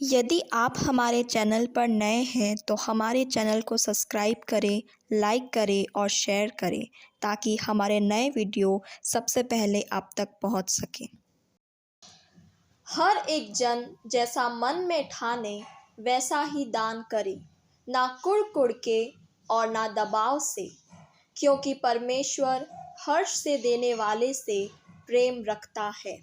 यदि आप हमारे चैनल पर नए हैं तो हमारे चैनल को सब्सक्राइब करें, लाइक करें और शेयर करें ताकि हमारे नए वीडियो सबसे पहले आप तक पहुंच सकें। हर एक जन जैसा मन में ठाने वैसा ही दान करे, ना कुड़ के और ना दबाव से, क्योंकि परमेश्वर हर्ष से देने वाले से प्रेम रखता है।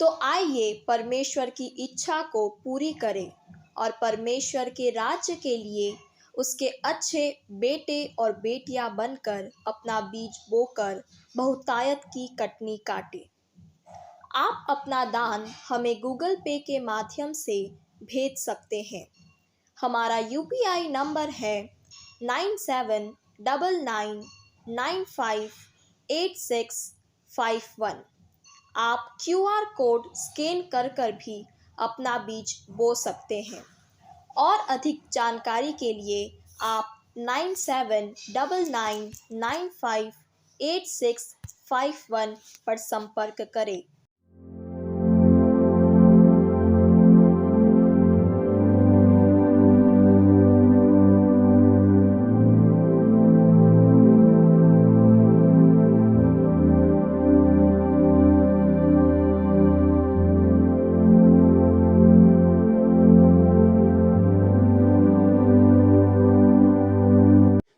तो आइए परमेश्वर की इच्छा को पूरी करें और परमेश्वर के राज्य के लिए उसके अच्छे बेटे और बेटियां बनकर अपना बीज बोकर बहुतायत की कटनी काटें। आप अपना दान हमें गूगल पे के माध्यम से भेज सकते हैं। हमारा UPI नंबर है 9799958651। आप QR कोड स्कैन कर भी अपना बीज बो सकते हैं और अधिक जानकारी के लिए आप 9799958651 पर संपर्क करें।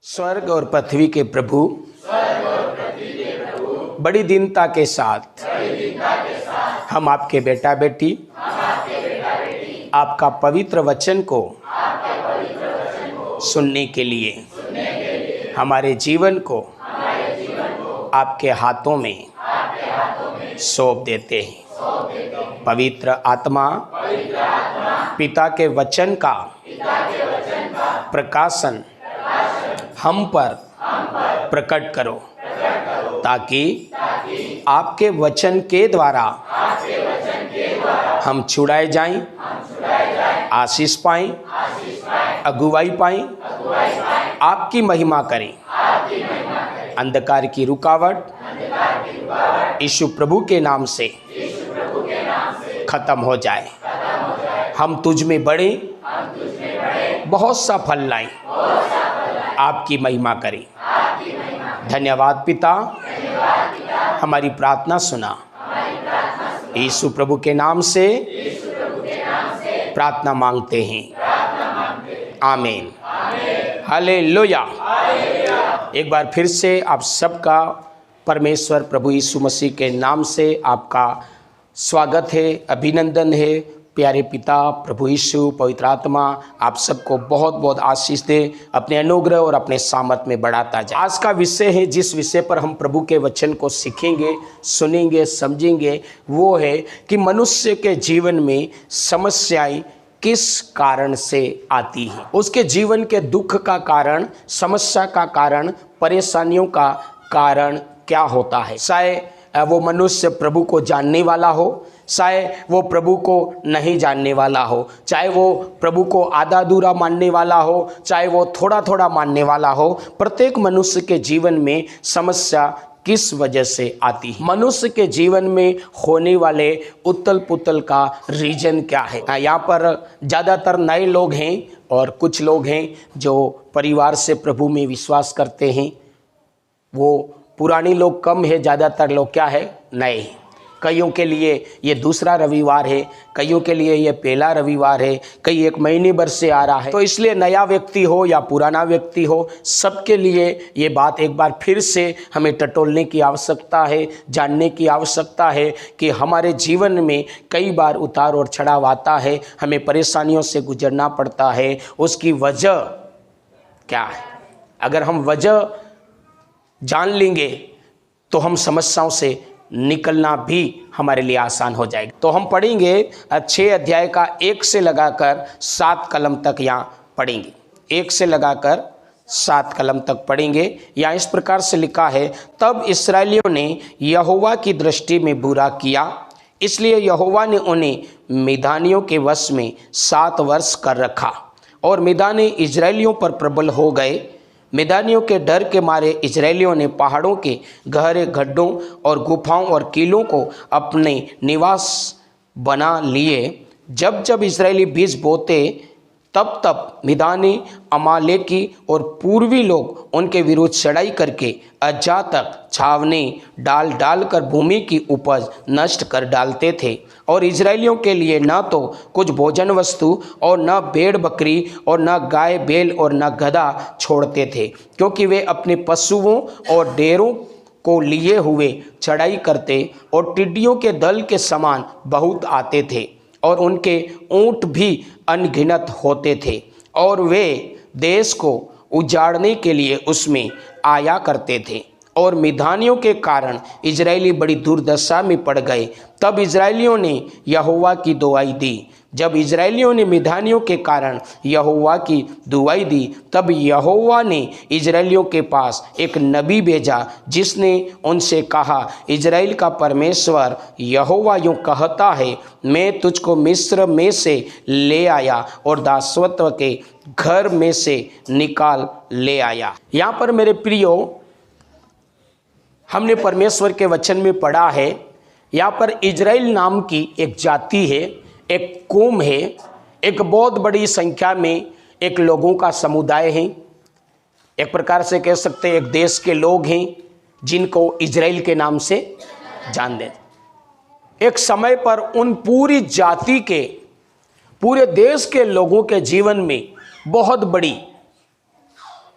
स्वर्ग और पृथ्वी के प्रभु बड़ी दीनता के साथ हम आपके बेटा बेटी आपका पवित्र वचन को सुनने के लिए हमारे जीवन को आपके हाथों में सौंप देते हैं। पवित्र आत्मा पिता के वचन का प्रकाशन हम पर प्रकट करो ताकि आपके वचन के द्वारा हम छुड़ाए जाएं, आशीष पाएं, अगुवाई पाएं, आपकी महिमा करें। अंधकार की रुकावट यीशु प्रभु के नाम से खत्म हो जाए। हम तुझ में बढ़े, बहुत सा फल लाएं, आपकी महिमा करें। धन्यवाद पिता, हमारी प्रार्थना सुना। यीशु प्रभु के नाम से प्रार्थना मांगते हैं, आमीन। हालेलुया। एक बार फिर से आप सबका परमेश्वर प्रभु यीशु मसीह के नाम से आपका स्वागत है, अभिनंदन है। प्यारे पिता प्रभु यीशु पवित्र आत्मा आप सबको बहुत बहुत आशीष दे, अपने अनुग्रह और अपने सामर्थ में बढ़ाता जाए। आज का विषय है, जिस विषय पर हम प्रभु के वचन को सीखेंगे, सुनेंगे, समझेंगे, वो है कि मनुष्य के जीवन में समस्याएं किस कारण से आती हैं। उसके जीवन के दुख का कारण, समस्या का कारण, परेशानियों का कारण क्या होता है। शायद वो मनुष्य प्रभु को जानने वाला हो, चाहे वो प्रभु को नहीं जानने वाला हो, चाहे वो प्रभु को आधा अधूरा मानने वाला हो, चाहे वो थोड़ा थोड़ा मानने वाला हो, प्रत्येक मनुष्य के जीवन में समस्या किस वजह से आती है। मनुष्य के जीवन में होने वाले उथल पुथल का रीजन क्या है। यहाँ पर ज़्यादातर नए लोग हैं और कुछ लोग हैं जो परिवार से प्रभु में विश्वास करते हैं। वो पुराने लोग कम है, ज़्यादातर लोग क्या है, नए हैं। कईयों के लिए ये दूसरा रविवार है, कईयों के लिए ये पहला रविवार है, कई एक महीने भर से आ रहा है। तो इसलिए नया व्यक्ति हो या पुराना व्यक्ति हो, सबके लिए ये बात एक बार फिर से हमें टटोलने की आवश्यकता है, जानने की आवश्यकता है कि हमारे जीवन में कई बार उतार और चढ़ाव आता है, हमें परेशानियों से गुजरना पड़ता है। उसकी वजह क्या है? अगर हम वजह जान लेंगे तो हम समस्याओं से निकलना भी हमारे लिए आसान हो जाएगा। तो हम पढ़ेंगे 6 अध्याय का 1 से लगाकर 7 कलम तक यहाँ पढ़ेंगे। 1 से लगाकर 7 कलम तक पढ़ेंगे। यहाँ इस प्रकार से लिखा है, तब इस्राएलियों ने यहोवा की दृष्टि में बुरा किया, इसलिए यहोवा ने उन्हें मिदानियों के वश में 7 वर्ष कर रखा और मिदानी इजरायलियों पर प्रबल हो गए। मिदानियों के डर के मारे इजरायलियों ने पहाड़ों के गहरे गड्ढों और गुफाओं और किलों को अपने निवास बना लिए। जब जब इजरायली बीज बोते तब तब मिदानी, अमालेकी और पूर्वी लोग उनके विरुद्ध चढ़ाई करके अज्जा तक छावनी डाल डाल कर भूमि की उपज नष्ट कर डालते थे। और इजरायलियों के लिए न तो कुछ भोजन वस्तु और न भेड़ बकरी और न गाय बैल और न गधा छोड़ते थे, क्योंकि वे अपने पशुओं और डेरों को लिए हुए चढ़ाई करते और टिड्डियों के दल के समान बहुत आते थे और उनके ऊँट भी अनगिनत होते थे और वे देश को उजाड़ने के लिए उसमें आया करते थे। और मिधानियों के कारण इजरायली बड़ी दुर्दशा में पड़ गए। तब इजरायलियों ने यहोवा की दुआई दी। जब इजरायलियों ने मिधानियों के कारण यहोवा की दुआई दी, तब यहोवा ने इजरायलियों के पास एक नबी भेजा, जिसने उनसे कहा, इजराइल का परमेश्वर यहोवा यूँ कहता है, मैं तुझको मिस्र में से ले आया और दासत्व के घर में से निकाल ले आया। यहाँ पर मेरे प्रियो, हमने परमेश्वर के वचन में पढ़ा है, यहाँ पर इजराइल नाम की एक जाति है, एक कौम है, एक बहुत बड़ी संख्या में एक लोगों का समुदाय है। एक प्रकार से कह सकते हैं एक देश के लोग हैं जिनको इजराइल के नाम से जान दे। एक समय पर उन पूरी जाति के, पूरे देश के लोगों के जीवन में बहुत बड़ी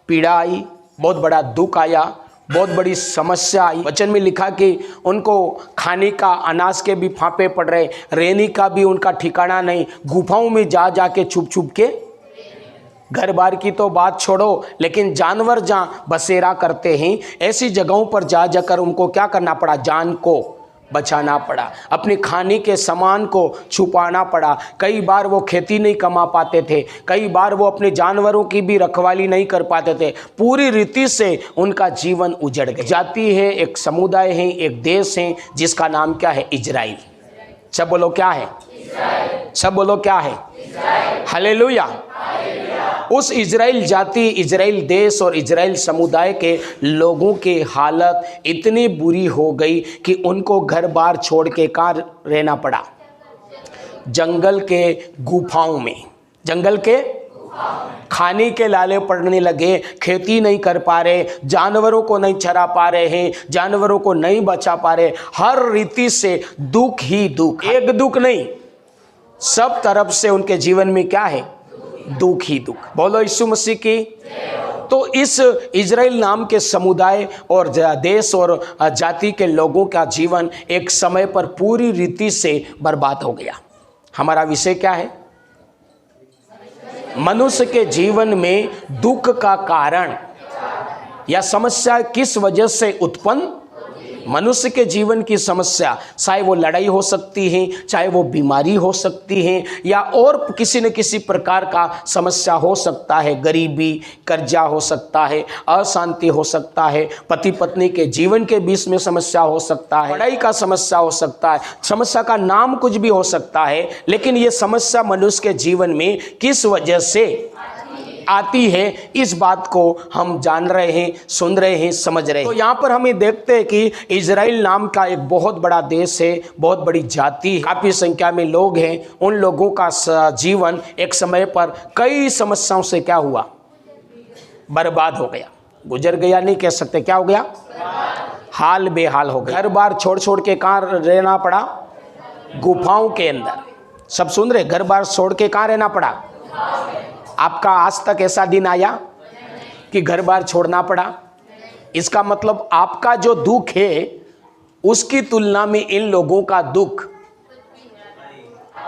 पीड़ा आई, बहुत बड़ा दुख आया, बहुत बड़ी समस्या आई। वचन में लिखा कि उनको खाने का, अनाज के भी फांपे पड़ रहे, रहने का भी उनका ठिकाना नहीं, गुफाओं में जा जा के छुप छुप के, घर बार की तो बात छोड़ो, लेकिन जानवर जहाँ बसेरा करते हैं ऐसी जगहों पर जा जाकर उनको क्या करना पड़ा, जान को बचाना पड़ा, अपने खाने के सामान को छुपाना पड़ा। कई बार वो खेती नहीं कमा पाते थे, कई बार वो अपने जानवरों की भी रखवाली नहीं कर पाते थे। पूरी रीति से उनका जीवन उजड़ गया। जाति है, एक समुदाय है, एक देश है जिसका नाम क्या है, इजराइल। सब बोलो क्या है, सब बोलो क्या है, हालेलुया। उस इजराइल जाति, इजराइल देश और इजराइल समुदाय के लोगों की हालत इतनी बुरी हो गई कि उनको घर बार छोड़ के कहाँ रहना पड़ा, जंगल के गुफाओं में। जंगल के खाने के लाले पड़ने लगे, खेती नहीं कर पा रहे, जानवरों को नहीं चरा पा रहे हैं, जानवरों को नहीं बचा पा रहे, हर रीति से दुख ही दुख, एक दुख नहीं, सब तरफ से उनके जीवन में क्या है, दुख ही दुख। बोलो यीशु मसीह की। तो इस इजराइल नाम के समुदाय और देश और जाति के लोगों का जीवन एक समय पर पूरी रीति से बर्बाद हो गया। हमारा विषय क्या है, मनुष्य के जीवन में दुख का कारण या समस्या किस वजह से उत्पन्न। मनुष्य के जीवन की समस्या, चाहे वो लड़ाई हो सकती है, चाहे वो बीमारी हो सकती है, या और किसी न किसी प्रकार का समस्या हो सकता है, गरीबी, कर्जा हो सकता है, अशांति हो सकता है, पति पत्नी के जीवन के बीच में समस्या हो सकता है, पढ़ाई का समस्या हो सकता है, समस्या का नाम कुछ भी हो सकता है। लेकिन ये समस्या मनुष्य के जीवन में किस वजह से आती है, इस बात को हम जान रहे हैं, सुन रहे हैं, समझ रहे हैं। तो यहाँ पर हमें देखते हैं कि इजराइल नाम का एक बहुत बड़ा देश है, बहुत बड़ी जाति है, काफ़ी संख्या में लोग हैं। उन लोगों का जीवन एक समय पर कई समस्याओं से क्या हुआ, बर्बाद हो गया, गुजर गया नहीं कह सकते, क्या हो गया, हाल बेहाल हो गया। घर बार छोड़ छोड़ के कहाँ रहना पड़ा, गुफाओं के अंदर। सब सुन रहे, घर बार छोड़ के कहाँ रहना पड़ा। आपका आज तक ऐसा दिन आया कि घर बार छोड़ना पड़ा? इसका मतलब आपका जो दुख है उसकी तुलना में इन लोगों का दुख,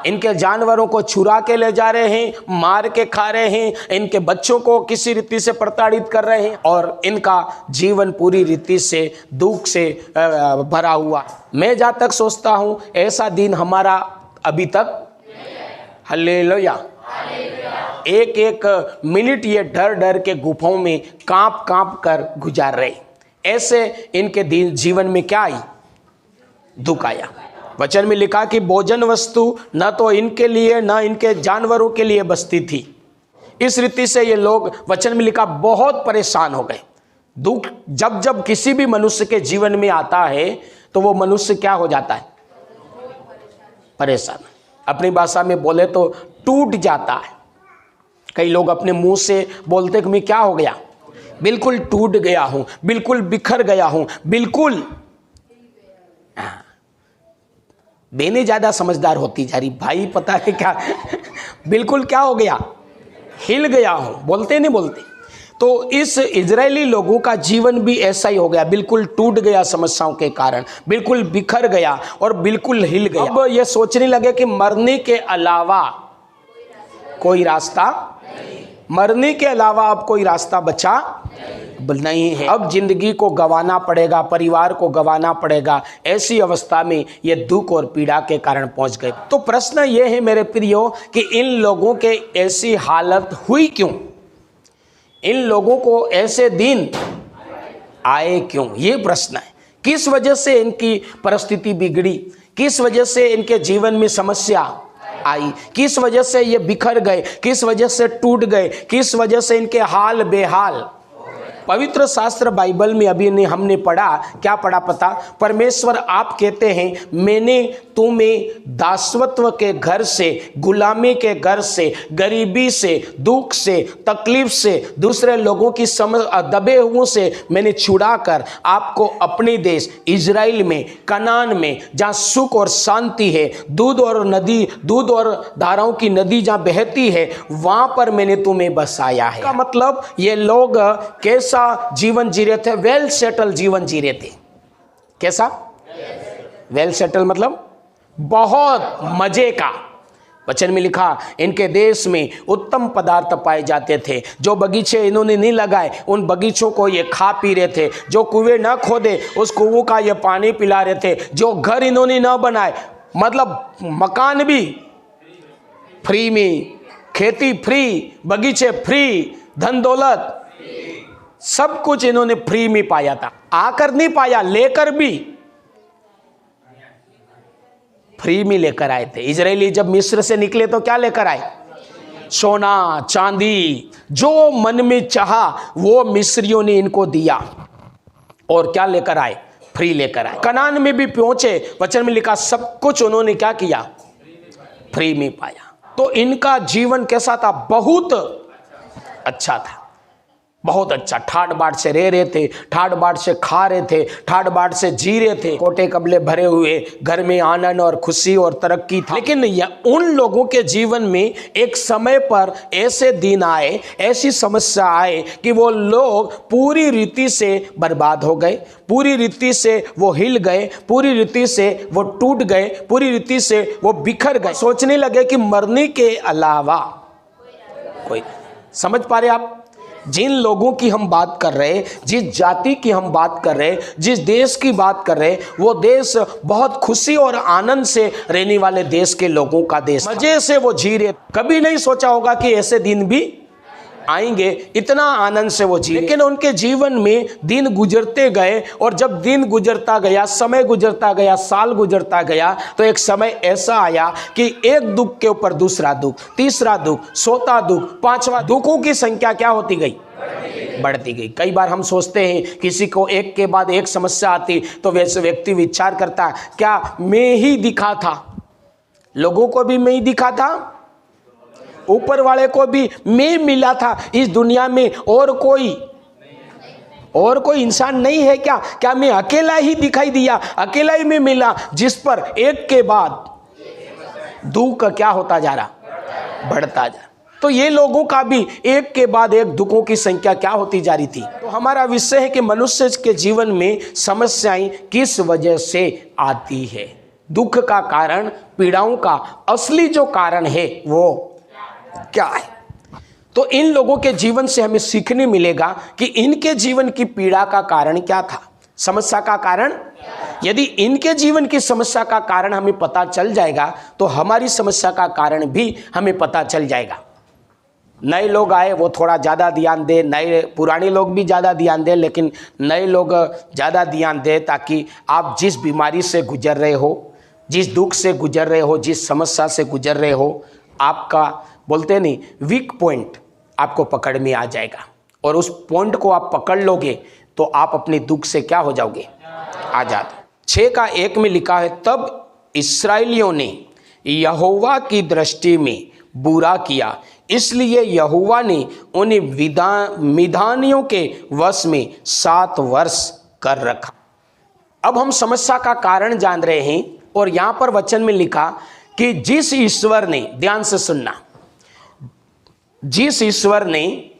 इनके जानवरों को चुरा के ले जा रहे हैं, मार के खा रहे हैं, इनके बच्चों को किसी रीति से प्रताड़ित कर रहे हैं और इनका जीवन पूरी रीति से दुख से भरा हुआ। मैं जहाँ तक सोचता हूँ ऐसा दिन हमारा अभी तक, हालेलुया, एक एक मिनट ये डर डर के गुफाओं में कांप कांप कर गुजार रहे। ऐसे इनके जीवन में क्या आई, दुख आया। वचन में लिखा कि भोजन वस्तु न तो इनके लिए न इनके जानवरों के लिए बचती थी। इस रीति से ये लोग, वचन में लिखा, बहुत परेशान हो गए। दुख जब जब किसी भी मनुष्य के जीवन में आता है तो वो मनुष्य क्या हो जाता है, परेशान। अपनी भाषा में बोले तो टूट जाता है। कई लोग अपने मुंह से बोलते कि मैं क्या हो गया, बिल्कुल टूट गया हूं, बिल्कुल बिखर गया हूं, बिल्कुल। बेने ज्यादा समझदार होती जा रही भाई, पता है क्या बिल्कुल क्या हो गया, हिल गया हूं, बोलते नहीं बोलते। तो इस इजरायली लोगों का जीवन भी ऐसा ही हो गया, बिल्कुल टूट गया समस्याओं के कारण, बिल्कुल बिखर गया और बिल्कुल हिल गया। अब ये सोचने लगे कि मरने के अलावा कोई रास्ता, मरने के अलावा अब कोई रास्ता बचा नहीं है, अब जिंदगी को गंवाना पड़ेगा, परिवार को गंवाना पड़ेगा। ऐसी अवस्था में ये दुख और पीड़ा के कारण पहुंच गए। तो प्रश्न ये है मेरे प्रियो कि इन लोगों के ऐसी हालत हुई क्यों, इन लोगों को ऐसे दिन आए क्यों, ये प्रश्न है। किस वजह से इनकी परिस्थिति बिगड़ी, किस वजह से इनके जीवन में समस्या आई, किस वजह से ये बिखर गए, किस वजह से टूट गए, किस वजह से इनके हाल बेहाल। पवित्र शास्त्र बाइबल में अभी हमने पढ़ा, क्या पढ़ा पता, परमेश्वर आप कहते हैं मैंने तुम्हें दासत्व के घर से, गुलामी के घर से, गरीबी से, दुख से, तकलीफ से, दूसरे लोगों की दबे हुओं से मैंने छुड़ाकर आपको अपने देश इजराइल में, कनान में, जहाँ सुख और शांति है, दूध और धाराओं की नदी जहाँ बहती है, वहां पर मैंने तुम्हें बसाया है। का मतलब ये लोग कैसा जीवन जी रहे थे, वेल सेटल जीवन जी रहे थे। कैसा वेल सेटल मतलब बहुत मजे का। वचन में लिखा इनके देश में उत्तम पदार्थ पाए जाते थे, जो बगीचे इन्होंने नहीं लगाए उन बगीचों को ये खा पी रहे थे, जो कुएं न खोदे उस कुओं का ये पानी पिला रहे थे, जो घर इन्होंने न बनाए, मतलब मकान भी फ्री में, खेती फ्री, बगीचे फ्री, धन दौलत सब कुछ इन्होंने फ्री में पाया था। आकर नहीं पाया, लेकर भी फ्री में लेकर आए थे। इजरायली जब मिस्र से निकले तो क्या लेकर आए, सोना चांदी, जो मन में चाहा वो मिस्रियों ने इनको दिया। और क्या लेकर आए, फ्री लेकर आए। कनान में भी पहुंचे, वचन में लिखा सब कुछ उन्होंने क्या किया, फ्री में पाया। तो इनका जीवन कैसा था, बहुत अच्छा था, बहुत अच्छा। ठाट बाट से रह रहे थे, ठाट बाट से खा रहे थे, ठाट बाट से जी रहे थे, कोटे कबले भरे हुए, घर में आनंद और खुशी और तरक्की था। लेकिन उन लोगों के जीवन में एक समय पर ऐसे दिन आए, ऐसी समस्या आए कि वो लोग पूरी रीति से बर्बाद हो गए, पूरी रीति से वो हिल गए, पूरी रीति से वो टूट गए, पूरी रीति से वो बिखर गए। सोचने लगे कि मरने के अलावा कोई, समझ पा रहे आप, जिन लोगों की हम बात कर रहे, जिस जाति की हम बात कर रहे, जिस देश की बात कर रहे, वो देश बहुत खुशी और आनंद से रहने वाले देश के लोगों का देश, मजे से वो जी रहे। कभी नहीं सोचा होगा कि ऐसे दिन भी आएंगे, इतना आनंद से वो जी। लेकिन उनके जीवन में दिन गुजरते गए, और जब दिन गुजरता गया, समय गुजरता गया, साल गुजरता गया, तो एक समय ऐसा आया कि एक दुख के ऊपर दूसरा दुख, तीसरा दुख, चौथा दुख, पांचवा, दुखों की संख्या क्या होती गई, बढ़ती गई। कई बार हम सोचते हैं किसी को एक के बाद एक समस्या आती तो वैसे व्यक्ति विचार करता है क्या मैं ही दिखा था, लोगों को भी मैं ही दिखा था, ऊपर वाले को भी मैं मिला था, इस दुनिया में और कोई इंसान नहीं है क्या, क्या मैं अकेला ही दिखाई दिया, अकेला ही मैं मिला, जिस पर एक के बाद दुख क्या होता जा रहा, बढ़ता जा। तो ये लोगों का भी एक के बाद एक दुखों की संख्या क्या होती जा रही थी। तो हमारा विषय है कि मनुष्य के जीवन में समस्याएं किस वजह से आती है, दुख का कारण, पीड़ाओं का असली जो कारण है वो क्या है। तो इन लोगों के जीवन से हमें सीखने मिलेगा कि इनके जीवन की पीड़ा का कारण क्या था, समस्या का कारण। यदि इनके जीवन की समस्या का कारण हमें पता चल जाएगा तो हमारी समस्या का कारण भी हमें पता चल जाएगा। नए लोग आए वो थोड़ा ज़्यादा ध्यान दे, नए पुराने लोग भी ज़्यादा ध्यान दें, लेकिन नए लोग ज़्यादा ध्यान दें ताकि आप जिस बीमारी से गुजर रहे हो, जिस दुख से गुजर रहे हो, जिस समस्या से गुजर रहे हो, आपका बोलते नहीं वीक पॉइंट आपको पकड़ में आ जाएगा, और उस पॉइंट को आप पकड़ लोगे तो आप अपने दुख से क्या हो जाओगे, आजाद। 6:1 में लिखा है तब इस्राएलियों ने यहोवा की दृष्टि में बुरा किया, इसलिए यहोवा ने उन्हें मिधानियों के वश में 7 वर्ष कर रखा। अब हम समस्या का कारण जान रहे हैं और यहां पर वचन में लिखा कि जिस ईश्वर ने, ध्यान से सुनना, जिस ईश्वर ने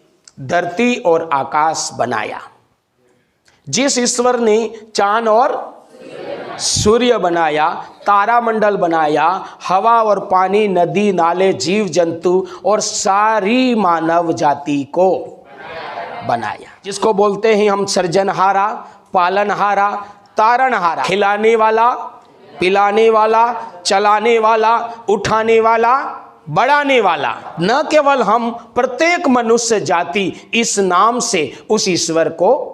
धरती और आकाश बनाया, जिस ईश्वर ने चांद और सूर्य बनाया, तारामंडल बनाया, हवा और पानी, नदी नाले, जीव जंतु और सारी मानव जाति को बनाया, जिसको बोलते हैं हम सृजनहारा, पालनहारा, तारणहारा, खिलाने वाला, पिलाने वाला, चलाने वाला, उठाने वाला, बढ़ाने वाला। न केवल हम, प्रत्येक मनुष्य जाति इस नाम से उस ईश्वर को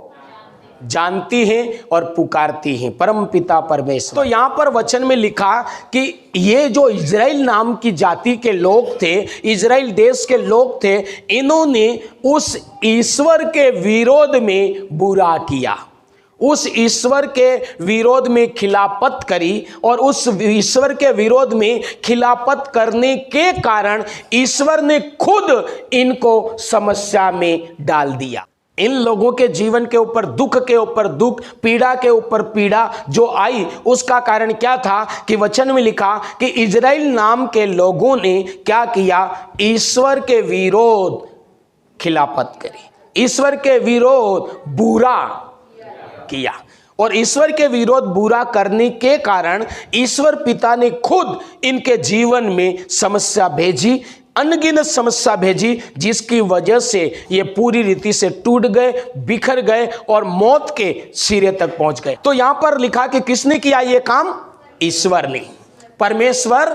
जानती हैं और पुकारती हैं, परम पिता परमेश्वर। तो यहां पर वचन में लिखा कि ये जो इजराइल नाम की जाति के लोग थे, इजराइल देश के लोग थे, इन्होंने उस ईश्वर के विरोध में बुरा किया, उस ईश्वर के विरोध में खिलाफत करी, और उस ईश्वर के विरोध में खिलाफत करने के कारण ईश्वर ने खुद इनको समस्या में डाल दिया। इन लोगों के जीवन के ऊपर दुख के ऊपर दुख, पीड़ा के ऊपर पीड़ा जो आई, उसका कारण क्या था कि वचन में लिखा कि इजराइल नाम के लोगों ने क्या किया, ईश्वर के विरोध खिलाफत करी, ईश्वर के विरोध बुरा किया, और ईश्वर के विरोध बुरा करने के कारण ईश्वर पिता ने खुद इनके जीवन में समस्या भेजी, अनगिनत समस्या भेजी, जिसकी वजह से ये पूरी रीति से टूट गए, बिखर गए और मौत के सिरे तक पहुंच गए। तो यहां पर लिखा कि किसने किया ये काम? ईश्वर ने, परमेश्वर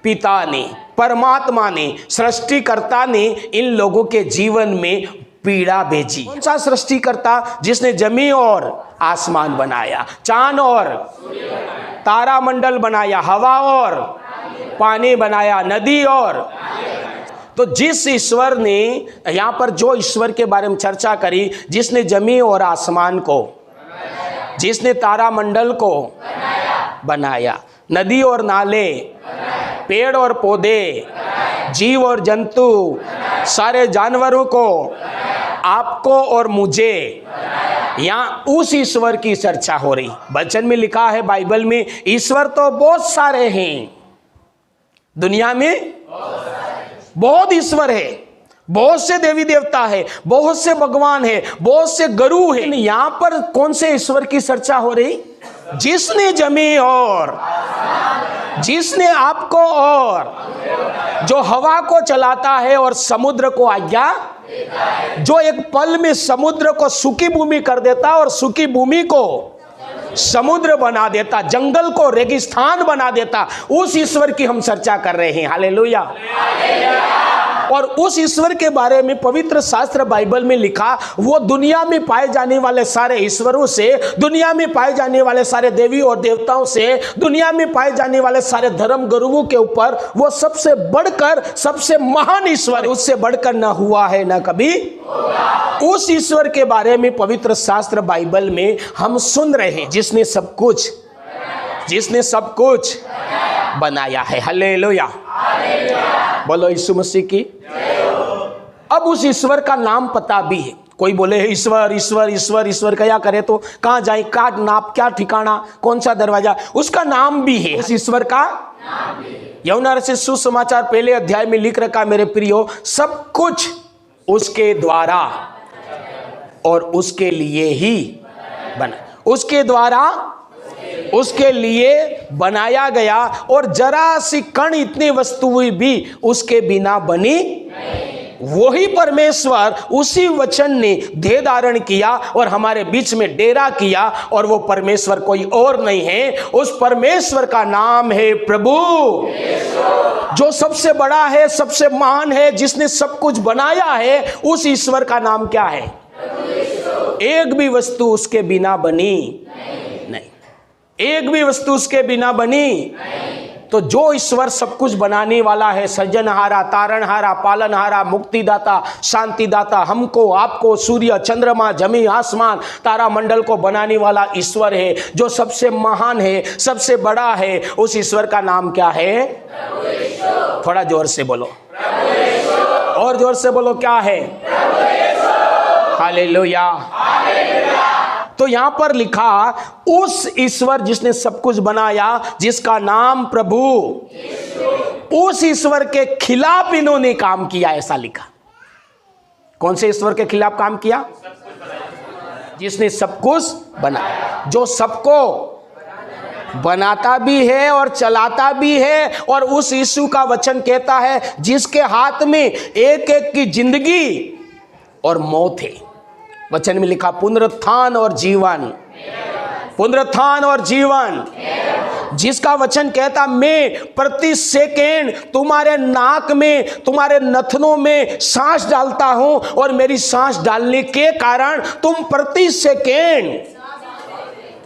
पिता ने, परमात्मा ने, सृष्टिकर्ता ने इन लोगों के जीवन में पीड़ा भेजी। कौन सा सृष्टिकर्ता? जिसने जमीन और आसमान बनाया, चांद और तारामंडल बनाया, हवा और पानी बनाया, नदी और। तो जिस ईश्वर ने, यहां पर जो ईश्वर के बारे में चर्चा करी, जिसने जमीन और आसमान को, जिसने तारामंडल को बनाया, नदी और नाले, पेड़ और पौधे, जीव और जंतु, सारे जानवरों को, आपको और मुझे, यहां उस ईश्वर की चर्चा हो रही। वचन में लिखा है बाइबल में, ईश्वर तो बहुत सारे हैं दुनिया में, बहुत ईश्वर है, बहुत से देवी देवता है, बहुत से भगवान है, बहुत से गुरु है। यहां पर कौन से ईश्वर की चर्चा हो रही? जिसने जमीन और, जिसने आपको और, जो हवा को चलाता है और समुद्र को आज्ञा, जो एक पल में समुद्र को सूखी भूमि कर देता और सूखी भूमि को समुद्र बना देता, जंगल को रेगिस्तान बना देता, उस ईश्वर की हम चर्चा कर रहे हैं। हालेलुया। और उस ईश्वर के बारे में पवित्र शास्त्र बाइबल में लिखा, वो दुनिया में पाए जाने वाले सारे ईश्वरों से, दुनिया में पाए जाने वाले सारे देवी और देवताओं से, दुनिया में पाए जाने वाले सारे धर्म गुरुओं के ऊपर वो सबसे बढ़कर, सबसे महान ईश्वर, उससे बढ़कर ना हुआ है ना कभी होगा। उस ईश्वर के बारे में पवित्र शास्त्र बाइबल में हम सुन रहे हैं, जिसने सब कुछ, जिसने सब कुछ बनाया है। हालेलुया, बोलो यीशु मसीह की। अब उस ईश्वर का नाम पता भी है। कोई बोले ईश्वर ईश्वर ईश्वर ईश्वर, क्या करे तो कहाँ जाए, क्या नाप, क्या ठिकाना, कौन सा दरवाजा, उसका नाम भी है। उस ईश्वर का यूहन्ना रचित सुसमाचार पहले अध्याय में लिख रखा, मेरे प्रियो, सब कुछ उसके द्वारा और उसके लिए ही बना, उसके द्वारा उसके लिए बनाया गया, और जरा सी कण इतनी वस्तुएं भी उसके बिना बनी वही परमेश्वर, उसी वचन ने देह धारण किया और हमारे बीच में डेरा किया, और वो परमेश्वर कोई और नहीं है। उस परमेश्वर का नाम है प्रभु, जो सबसे बड़ा है, सबसे महान है, जिसने सब कुछ बनाया है। उस ईश्वर का नाम क्या है? एक भी वस्तु उसके बिना बनी नहीं, एक भी वस्तु उसके बिना बनी। तो जो ईश्वर सब कुछ बनाने वाला है, सृजनहारा, तारणहारा, पालनहारा, मुक्तिदाता, शांतिदाता, हमको, आपको, सूर्य, चंद्रमा, जमीन, आसमान, तारामंडल को बनाने वाला ईश्वर है, जो सबसे महान है, सबसे बड़ा है, उस ईश्वर का नाम क्या है? थोड़ा जोर से बोलो, और जोर से बोलो, क्या है? हालेलुया। तो यहां पर लिखा, उस ईश्वर जिसने सब कुछ बनाया, जिसका नाम प्रभु, उस ईश्वर के खिलाफ इन्होंने काम किया, ऐसा लिखा। कौन से ईश्वर के खिलाफ काम किया? जिसने सब कुछ बनाया, जो सबको बनाता भी है और चलाता भी है। और उस यीशु का वचन कहता है, जिसके हाथ में एक एक की जिंदगी और मौत है। वचन में लिखा, पुनरुत्थान और जीवन, पुनरुत्थान और जीवन। जिसका वचन कहता, मैं प्रति सेकेंड तुम्हारे नाक में, तुम्हारे नथनों में सांस डालता हूं, और मेरी सांस डालने के कारण तुम प्रति सेकेंड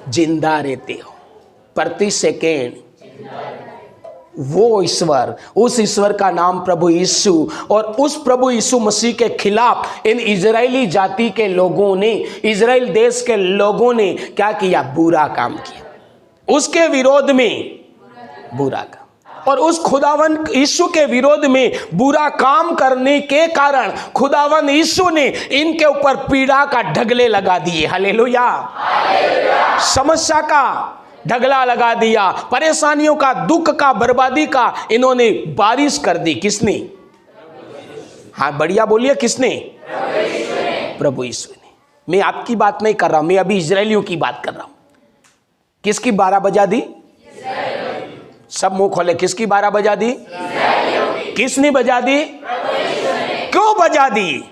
जिंदा रहते हो। प्रति सेकेंड। वो ईश्वर, उस ईश्वर का नाम प्रभु यीशु, और उस प्रभु यीशु मसीह के खिलाफ इन इजरायली जाति के लोगों ने, इजराइल देश के लोगों ने क्या किया? बुरा काम किया। उसके विरोध में बुरा काम, और उस खुदावन यीशु के विरोध में बुरा काम करने के कारण खुदावन यीशु ने इनके ऊपर पीड़ा का ढगले लगा दिए। हालेलुया। समस्या का ढगला लगा दिया, परेशानियों का, दुख का, बर्बादी का इन्होंने बारिश कर दी। किसने? हाँ बढ़िया बोलिए, किसने? प्रभु यीशु ने। मैं आपकी बात नहीं कर रहा हूं, मैं अभी इजरायलियों की बात कर रहा हूं। किसकी 12 बजा दी? सब मुंह खोले, किसकी 12 बजा दी? किसने बजा दी? क्यों बजा दी?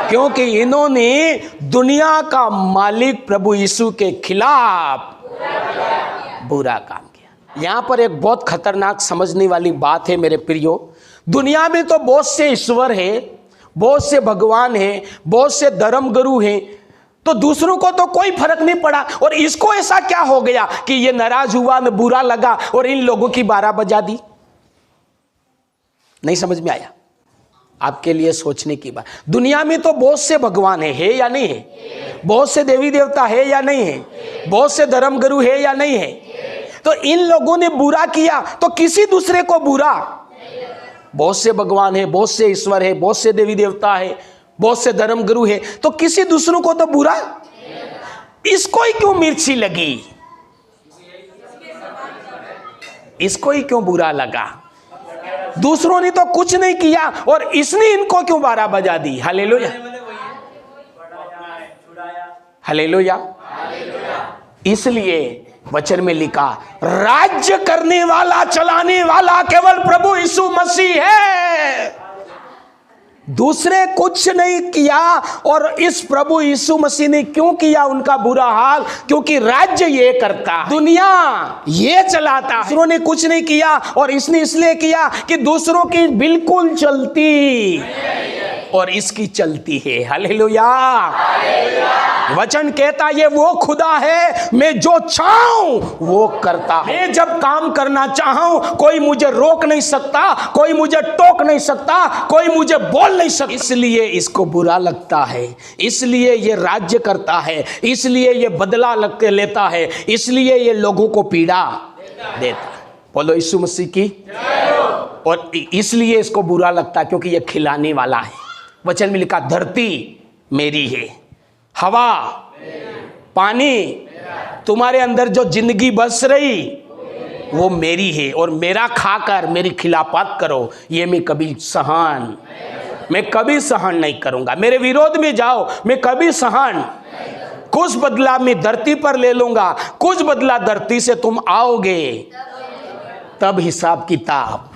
क्योंकि इन्होंने दुनिया का मालिक प्रभु यीशु के खिलाफ बुरा काम किया। यहां पर एक बहुत खतरनाक समझने वाली बात है मेरे प्रियो। दुनिया में तो बहुत से ईश्वर हैं, बहुत से भगवान हैं, बहुत से धर्म गुरु हैं, तो दूसरों को तो कोई फर्क नहीं पड़ा, और इसको ऐसा क्या हो गया कि ये नाराज हुआ, न बुरा लगा और इन लोगों की 12 बजा दी? नहीं समझ में आया? आपके लिए सोचने की बात। दुनिया में तो बहुत से भगवान है या नहीं है? बहुत से देवी देवता है या नहीं है? बहुत से धर्म गुरु है या नहीं है? तो इन लोगों ने बुरा किया तो किसी दूसरे को बुरा, बहुत से भगवान है, बहुत से ईश्वर है, बहुत से देवी देवता है, बहुत से धर्म गुरु है, तो किसी दूसरों को तो बुरा, इसको ही क्यों मिर्ची लगी? इसको ही क्यों बुरा लगा? दूसरों ने तो कुछ नहीं किया और इसने इनको क्यों 12 बजा दी? Hallelujah, hallelujah. इसलिए वचन में लिखा, राज्य करने वाला, चलाने वाला केवल प्रभु यीशु मसीह है। दूसरे कुछ नहीं किया। और इस प्रभु यीशु मसीह ने क्यों किया उनका बुरा हाल? क्योंकि राज्य ये करता, दुनिया ये चलाता। दूसरों ने कुछ नहीं किया और इसने इसलिए किया कि दूसरों की बिल्कुल चलती और इसकी चलती है। हालेलुया। वचन कहता ये वो खुदा है, मैं जो चाहूं वो करता। मैं जब काम करना चाहूं कोई मुझे रोक नहीं सकता, कोई मुझे टोक नहीं सकता, कोई मुझे बोल नहीं सकता। इसलिए इसको बुरा लगता है, इसलिए ये राज्य करता है, इसलिए ये बदला लेता है, इसलिए ये लोगों को पीड़ा देता है। बोलो यीशु मसीह की। और इसलिए इसको बुरा लगता है क्योंकि ये खिलाने वाला है। वचन में लिखा, धरती मेरी है, हवा, पानी, तुम्हारे अंदर जो जिंदगी बस रही वो मेरी है, और मेरा खाकर मेरी खिलाफत करो ये मैं कभी सहन नहीं करूंगा। मेरे विरोध में जाओ, मैं कभी सहन, कुछ बदला मैं धरती पर ले लूंगा, कुछ बदला धरती से तुम आओगे, तब हिसाब किताब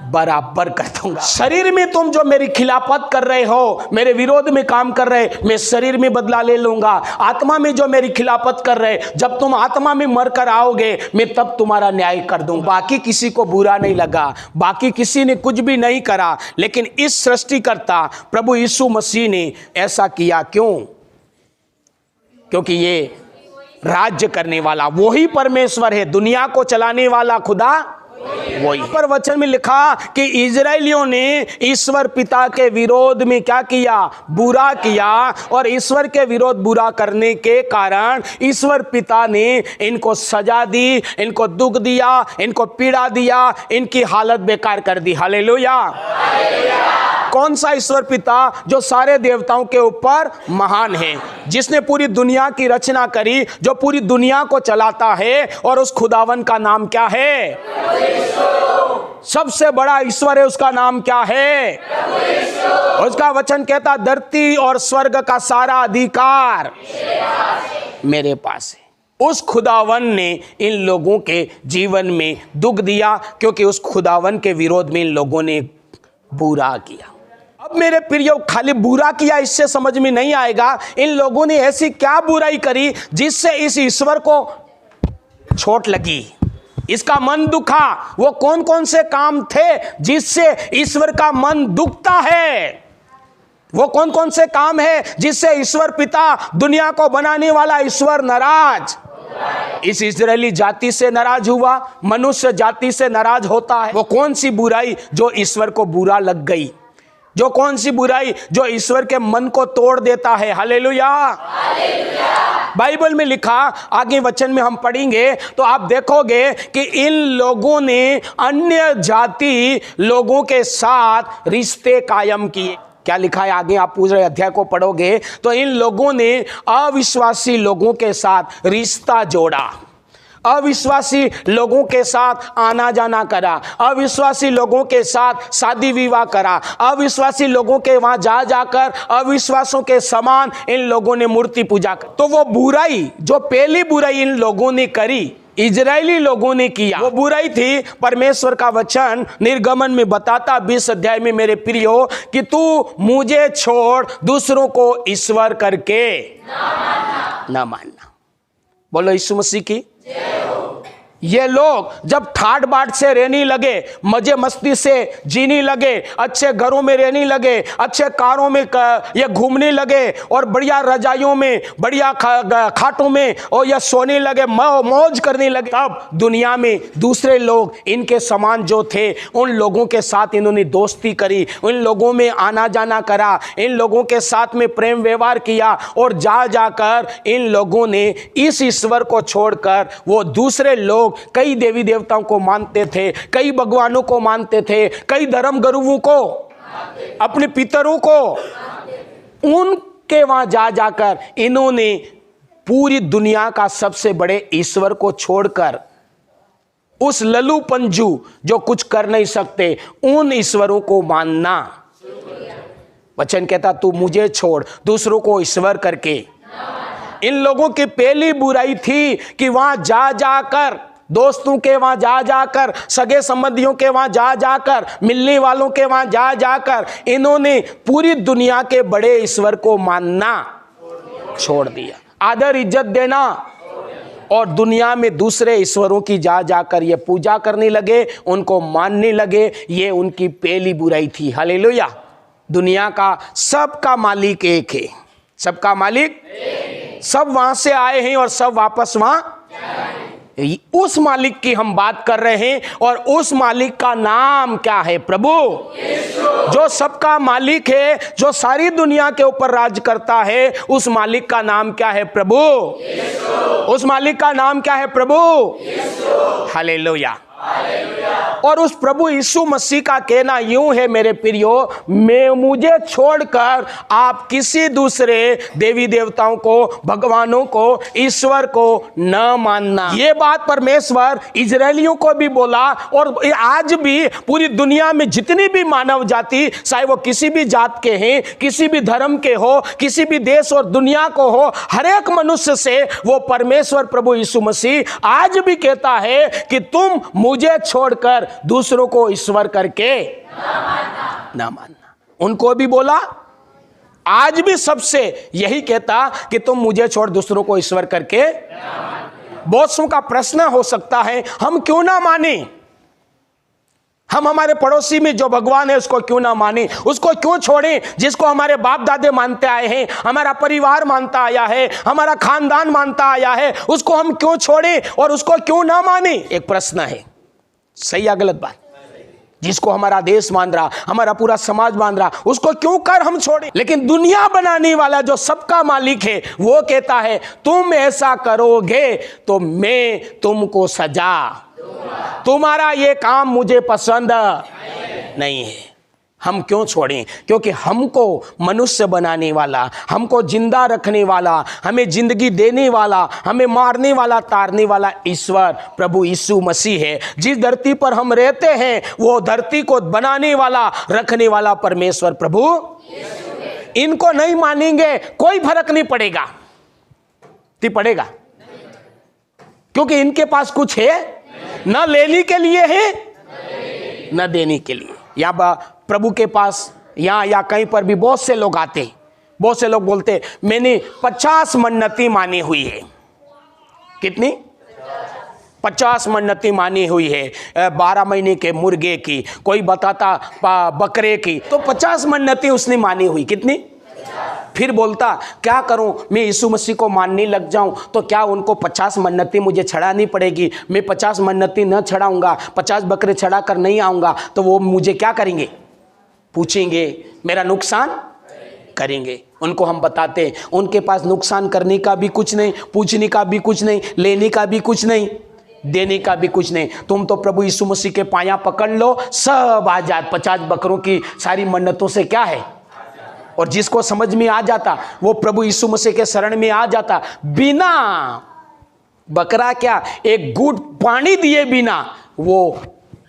बराबर कर दूंगा। शरीर में तुम जो मेरी खिलाफत कर रहे हो, मेरे विरोध में काम कर रहे, मैं शरीर में बदला ले लूंगा। आत्मा में जो मेरी खिलाफत कर रहे, जब तुम आत्मा में मर कर आओगे मैं तब तुम्हारा न्याय कर दूंगा। बाकी किसी को बुरा नहीं लगा, बाकी किसी ने कुछ भी नहीं करा, लेकिन इस सृष्टिकर्ता प्रभु यीशु मसीह ने ऐसा किया। क्यों? क्योंकि ये राज्य करने वाला वही परमेश्वर है, दुनिया को चलाने वाला खुदा वही पर वचन में लिखा कि इजरायलियों ने ईश्वर पिता के विरोध में क्या किया? बुरा किया। और ईश्वर के विरोध बुरा करने के कारण ईश्वर पिता ने इनको सजा दी, इनको दुख दिया, इनको पीड़ा दिया, इनकी हालत बेकार कर दी। हालेलुया। कौन सा ईश्वर पिता? जो सारे देवताओं के ऊपर महान है, जिसने पूरी दुनिया की रचना करी, जो पूरी दुनिया को चलाता है। और उस खुदावन का नाम क्या है? सबसे बड़ा ईश्वर है, उसका नाम क्या है? उसका वचन कहता धरती और स्वर्ग का सारा अधिकार मेरे पास है। उस खुदावन ने इन लोगों के जीवन में दुख दिया, क्योंकि उस खुदावन के विरोध में इन लोगों ने बुरा किया। अब मेरे प्रियो, खाली बुरा किया इससे समझ में नहीं आएगा। इन लोगों ने ऐसी क्या बुराई करी जिससे इस ईश्वर को चोट लगी, इसका मन दुखा? वो कौन कौन से काम थे जिससे ईश्वर का मन दुखता है? वो कौन कौन से काम है जिससे ईश्वर पिता, दुनिया को बनाने वाला ईश्वर नाराज? इस इजरायली जाति से नाराज हुआ, मनुष्य जाति से नाराज होता है। वो कौन सी बुराई जो ईश्वर को बुरा लग गई? जो कौन सी बुराई जो ईश्वर के मन को तोड़ देता है? हालेलुया। बाइबल में लिखा, आगे वचन में हम पढ़ेंगे तो आप देखोगे कि इन लोगों ने अन्य जाति लोगों के साथ रिश्ते कायम किए। क्या लिखा है आगे? आप पूरे अध्याय को पढ़ोगे तो इन लोगों ने अविश्वासी लोगों के साथ रिश्ता जोड़ा, अविश्वासी लोगों के साथ आना जाना करा, अविश्वासी लोगों के साथ शादी विवाह करा, अविश्वासी लोगों के वहां जा जाकर अविश्वासों के समान इन लोगों ने मूर्ति पूजा कर। तो वो बुराई, जो पहली बुराई इन लोगों ने करी, इजरायली लोगों ने किया, वो बुराई थी। परमेश्वर का वचन निर्गमन में बताता 20 अध्याय में मेरे प्रियो कि तू मुझे छोड़ दूसरों को ईश्वर करके ना मानना। बोलो यीशु मसीह की। ये लोग जब ठाट बाट से रहने लगे, मजे मस्ती से जीने लगे, अच्छे घरों में रहने लगे, अच्छे कारों में ये घूमने लगे और बढ़िया रजाइयों में, बढ़िया खाटों में और ये सोने लगे, मौज करने लगे, तब दुनिया में दूसरे लोग इनके समान जो थे उन लोगों के साथ इन्होंने दोस्ती करी, उन लोगों में आना जाना करा, इन लोगों के साथ में प्रेम व्यवहार किया। और जा जाकर इन लोगों ने इस ईश्वर को छोड़कर वो दूसरे लोग, कई देवी देवताओं को मानते थे, कई भगवानों को मानते थे, कई धर्म गुरुओं को, अपने पितरों को, उनके वहां जा जाकर इन्होंने पूरी दुनिया का सबसे बड़े ईश्वर को छोड़कर उस लल्लू पंजू जो कुछ कर नहीं सकते उन ईश्वरों को मानना। वचन कहता तू मुझे छोड़ दूसरों को ईश्वर करके। इन लोगों की पहली बुराई थी कि वहां जा जाकर, दोस्तों के वहां जा जाकर, सगे संबंधियों के वहां जा जाकर, मिलने वालों के वहां जा जाकर इन्होंने पूरी दुनिया के बड़े ईश्वर को मानना छोड़ दिया, आदर इज्जत देना, और दुनिया में दूसरे ईश्वरों की जा जाकर ये पूजा करने लगे, उनको मानने लगे। ये उनकी पहली बुराई थी। हालेलुया। दुनिया का सबका मालिक एक है, सबका मालिक, सब वहां से आए हैं और सब वापस वहां, उस मालिक की हम बात कर रहे हैं। और उस मालिक का नाम क्या है? प्रभु, जो सबका मालिक है, जो सारी दुनिया के ऊपर राज करता है, उस मालिक का नाम क्या है? प्रभु। उस मालिक का नाम क्या है? प्रभु। हालेलुया। और उस प्रभु यीशु मसीह का कहना यूं है मेरे प्रियो, मुझे छोड़कर आप किसी दूसरे देवी देवताओं को, भगवानों को, ईश्वर को न मानना। ये बात परमेश्वर इजरायलियों को भी बोला और आज भी पूरी दुनिया में जितनी भी मानव जाति, चाहे वो किसी भी जात के हैं, किसी भी धर्म के हो, किसी भी देश और दुनिया को हो, हर एक मनुष्य से वो परमेश्वर प्रभु यीशु मसीह आज भी कहता है कि तुम मुझे छोड़कर दूसरों को ईश्वर करके ना मानना। उनको भी बोला, आज भी सबसे यही कहता कि तुम मुझे छोड़ दूसरों को ईश्वर करके। बहुत सौ का प्रश्न हो सकता है, हम क्यों ना माने? हम हमारे पड़ोसी में जो भगवान है उसको क्यों ना माने? उसको क्यों छोड़ें जिसको हमारे बाप दादे मानते आए हैं, हमारा परिवार मानता आया है, हमारा खानदान मानता आया है, उसको हम क्यों छोड़ें और उसको क्यों ना माने? एक प्रश्न है। सही या गलत बात? जिसको हमारा देश मान रहा, हमारा पूरा समाज मान रहा, उसको क्यों कर हम छोड़े? लेकिन दुनिया बनाने वाला जो सबका मालिक है वो कहता है तुम ऐसा करोगे तो मैं तुमको सजा, तुम्हारा ये काम मुझे पसंद नहीं है। हम क्यों छोड़ें? क्योंकि हमको मनुष्य बनाने वाला, हमको जिंदा रखने वाला, हमें जिंदगी देने वाला, हमें मारने वाला, तारने वाला ईश्वर प्रभु यीशु मसीह है। जिस धरती पर हम रहते हैं वो धरती को बनाने वाला, रखने वाला परमेश्वर प्रभु। इनको नहीं मानेंगे कोई फर्क नहीं पड़ेगा, पड़ेगा, क्योंकि इनके पास कुछ है न लेने के लिए है न देने के लिए। या प्रभु के पास यहाँ या कहीं पर भी बहुत से लोग आते हैं, बहुत से लोग बोलते हैं मैंने 50 मन्नतें मानी हुई है। कितनी? 50 मन्नतें मानी हुई है, 12 महीने के मुर्गे की, कोई बताता बकरे की, तो 50 मन्नतें उसने मानी हुई। कितनी? फिर बोलता क्या करूं, मैं यीशु मसीह को मानने लग जाऊं तो क्या उनको 50 मन्नतें मुझे चढ़ानी पड़ेगी? मैं 50 मन्नतें न चढ़ाऊंगा, 50 बकरे चढ़ा कर नहीं आऊंगा तो वो मुझे क्या करेंगे? पूछेंगे, मेरा नुकसान करेंगे। उनको हम बताते हैं उनके पास नुकसान करने का भी कुछ नहीं, पूछने का भी कुछ नहीं, लेने का भी कुछ नहीं, देने का भी कुछ नहीं। तुम तो प्रभु यीशु मसीह के पाया पकड़ लो, सब आजाद। 50 बकरों की सारी मन्नतों से क्या है? और जिसको समझ में आ जाता वो प्रभु यीशु मसीह के शरण में आ जाता, बिना बकरा क्या एक घूंट पानी दिए बिना वो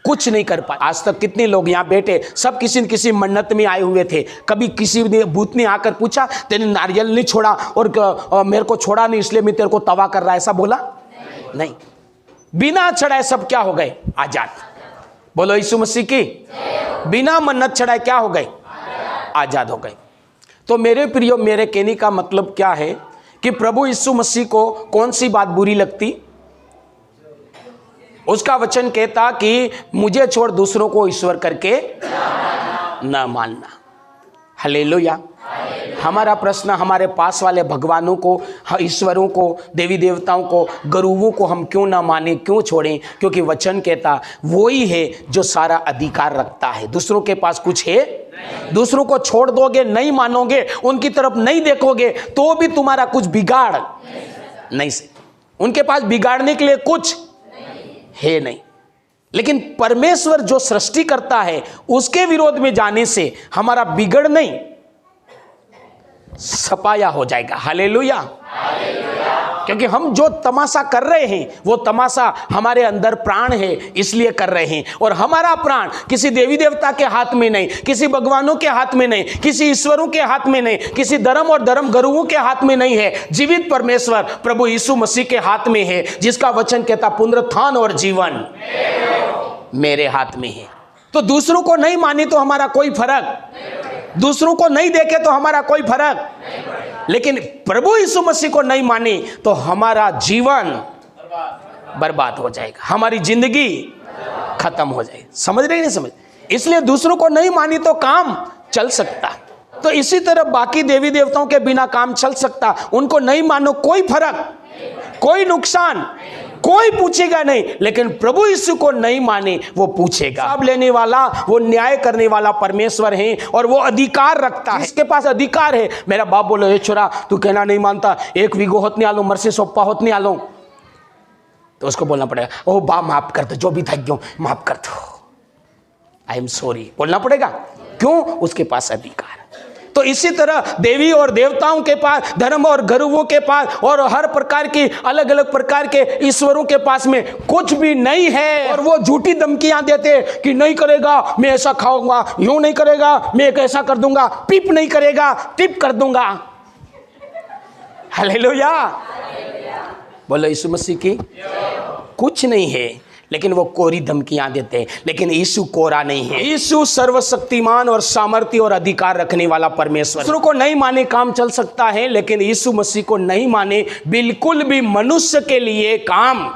कुछ नहीं कर पाए। आज तक कितने लोग यहाँ बैठे सब किसी न किसी मन्नत में आए हुए थे। कभी किसी ने भूत ने आकर पूछा तेने नारियल नहीं छोड़ा और मेरे को छोड़ा नहीं इसलिए मैं तेरे को तवा कर रहा, ऐसा बोला? नहीं। बिना चढ़ाए सब क्या हो गए? आजाद। बोलो यीशु मसीह की। बिना मन्नत चढ़ाए क्या हो गए? आजाद हो गए। तो मेरे प्रियो, मेरे कहने का मतलब क्या है कि प्रभु यीशु मसीह को कौन सी बात बुरी लगती? उसका वचन कहता कि मुझे छोड़ दूसरों को ईश्वर करके न मानना। हालेलुया। हमारा प्रश्न हमारे पास वाले भगवानों को, ईश्वरों को, देवी देवताओं को, गुरुओं को हम क्यों ना माने, क्यों छोड़ें? क्योंकि वचन कहता वही है जो सारा अधिकार रखता है। दूसरों के पास कुछ है? दूसरों को छोड़ दोगे, नहीं मानोगे, उनकी तरफ नहीं देखोगे तो भी तुम्हारा कुछ बिगाड़ नहीं से, उनके पास बिगाड़ने के लिए कुछ है नहीं। लेकिन परमेश्वर जो सृष्टि करता है उसके विरोध में जाने से हमारा बिगड़ नहीं, सफाया हो जाएगा। हालेलुया। क्योंकि हम जो तमाशा कर रहे हैं वो तमाशा हमारे अंदर प्राण है इसलिए कर रहे हैं, और हमारा प्राण किसी देवी देवता के हाथ में नहीं, किसी भगवानों के हाथ में नहीं, किसी ईश्वरों के हाथ में नहीं, किसी धर्म और धर्म गुरुओं के हाथ में नहीं है। जीवित परमेश्वर प्रभु यीशु मसीह के हाथ में है, जिसका वचन कहता पुनरुत्थान और जीवन मेरे हाथ में है। तो दूसरों को नहीं माने तो हमारा कोई फर्क, दूसरों को नहीं देखे तो हमारा कोई फर्क, लेकिन प्रभु यीशु मसीह को नहीं माने तो हमारा जीवन बर्बाद हो जाएगा, हमारी जिंदगी खत्म हो जाएगी। समझ रहे नहीं समझ? इसलिए दूसरों को नहीं मानी तो काम चल सकता, तो इसी तरह बाकी देवी देवताओं के बिना काम चल सकता। उनको नहीं मानो कोई फर्क, कोई नुकसान, कोई पूछेगा नहीं, लेकिन प्रभु यीशु को नहीं माने वो पूछेगा। हिसाब लेने वाला, वो न्याय करने वाला परमेश्वर है और वो अधिकार रखता है। इसके पास अधिकार है। मेरा बाप बोलो ए छोरा तू कहना नहीं मानता, 1 वीघो होत नहीं आलो, मरसे सोप्पा होत नहीं आलो, तो उसको बोलना पड़ेगा ओ बा माफ कर दो, जो भी था क्यों माफ कर दो, आई एम सॉरी, बोलना पड़ेगा। क्यों? उसके पास अधिकार। तो इसी तरह देवी और देवताओं के पास, धर्म और गुरुओं के पास, और हर प्रकार की अलग अलग प्रकार के ईश्वरों के पास में कुछ भी नहीं है, और वो झूठी धमकियां देते कि नहीं करेगा मैं ऐसा खाऊंगा, यूं नहीं करेगा मैं एक ऐसा कर दूंगा, पिप नहीं करेगा टिप कर दूंगा। हालेलुया। बोलो यीशु मसीह की। कुछ नहीं है, लेकिन वो कोरी धमकियां देते हैं। लेकिन यीशु कोरा नहीं है। यीशु सर्वशक्तिमान और सामर्थ्य और अधिकार रखने वाला परमेश्वर। दूसरों को नहीं माने काम चल सकता है, लेकिन यीशु मसीह को नहीं माने बिल्कुल भी मनुष्य के लिए काम,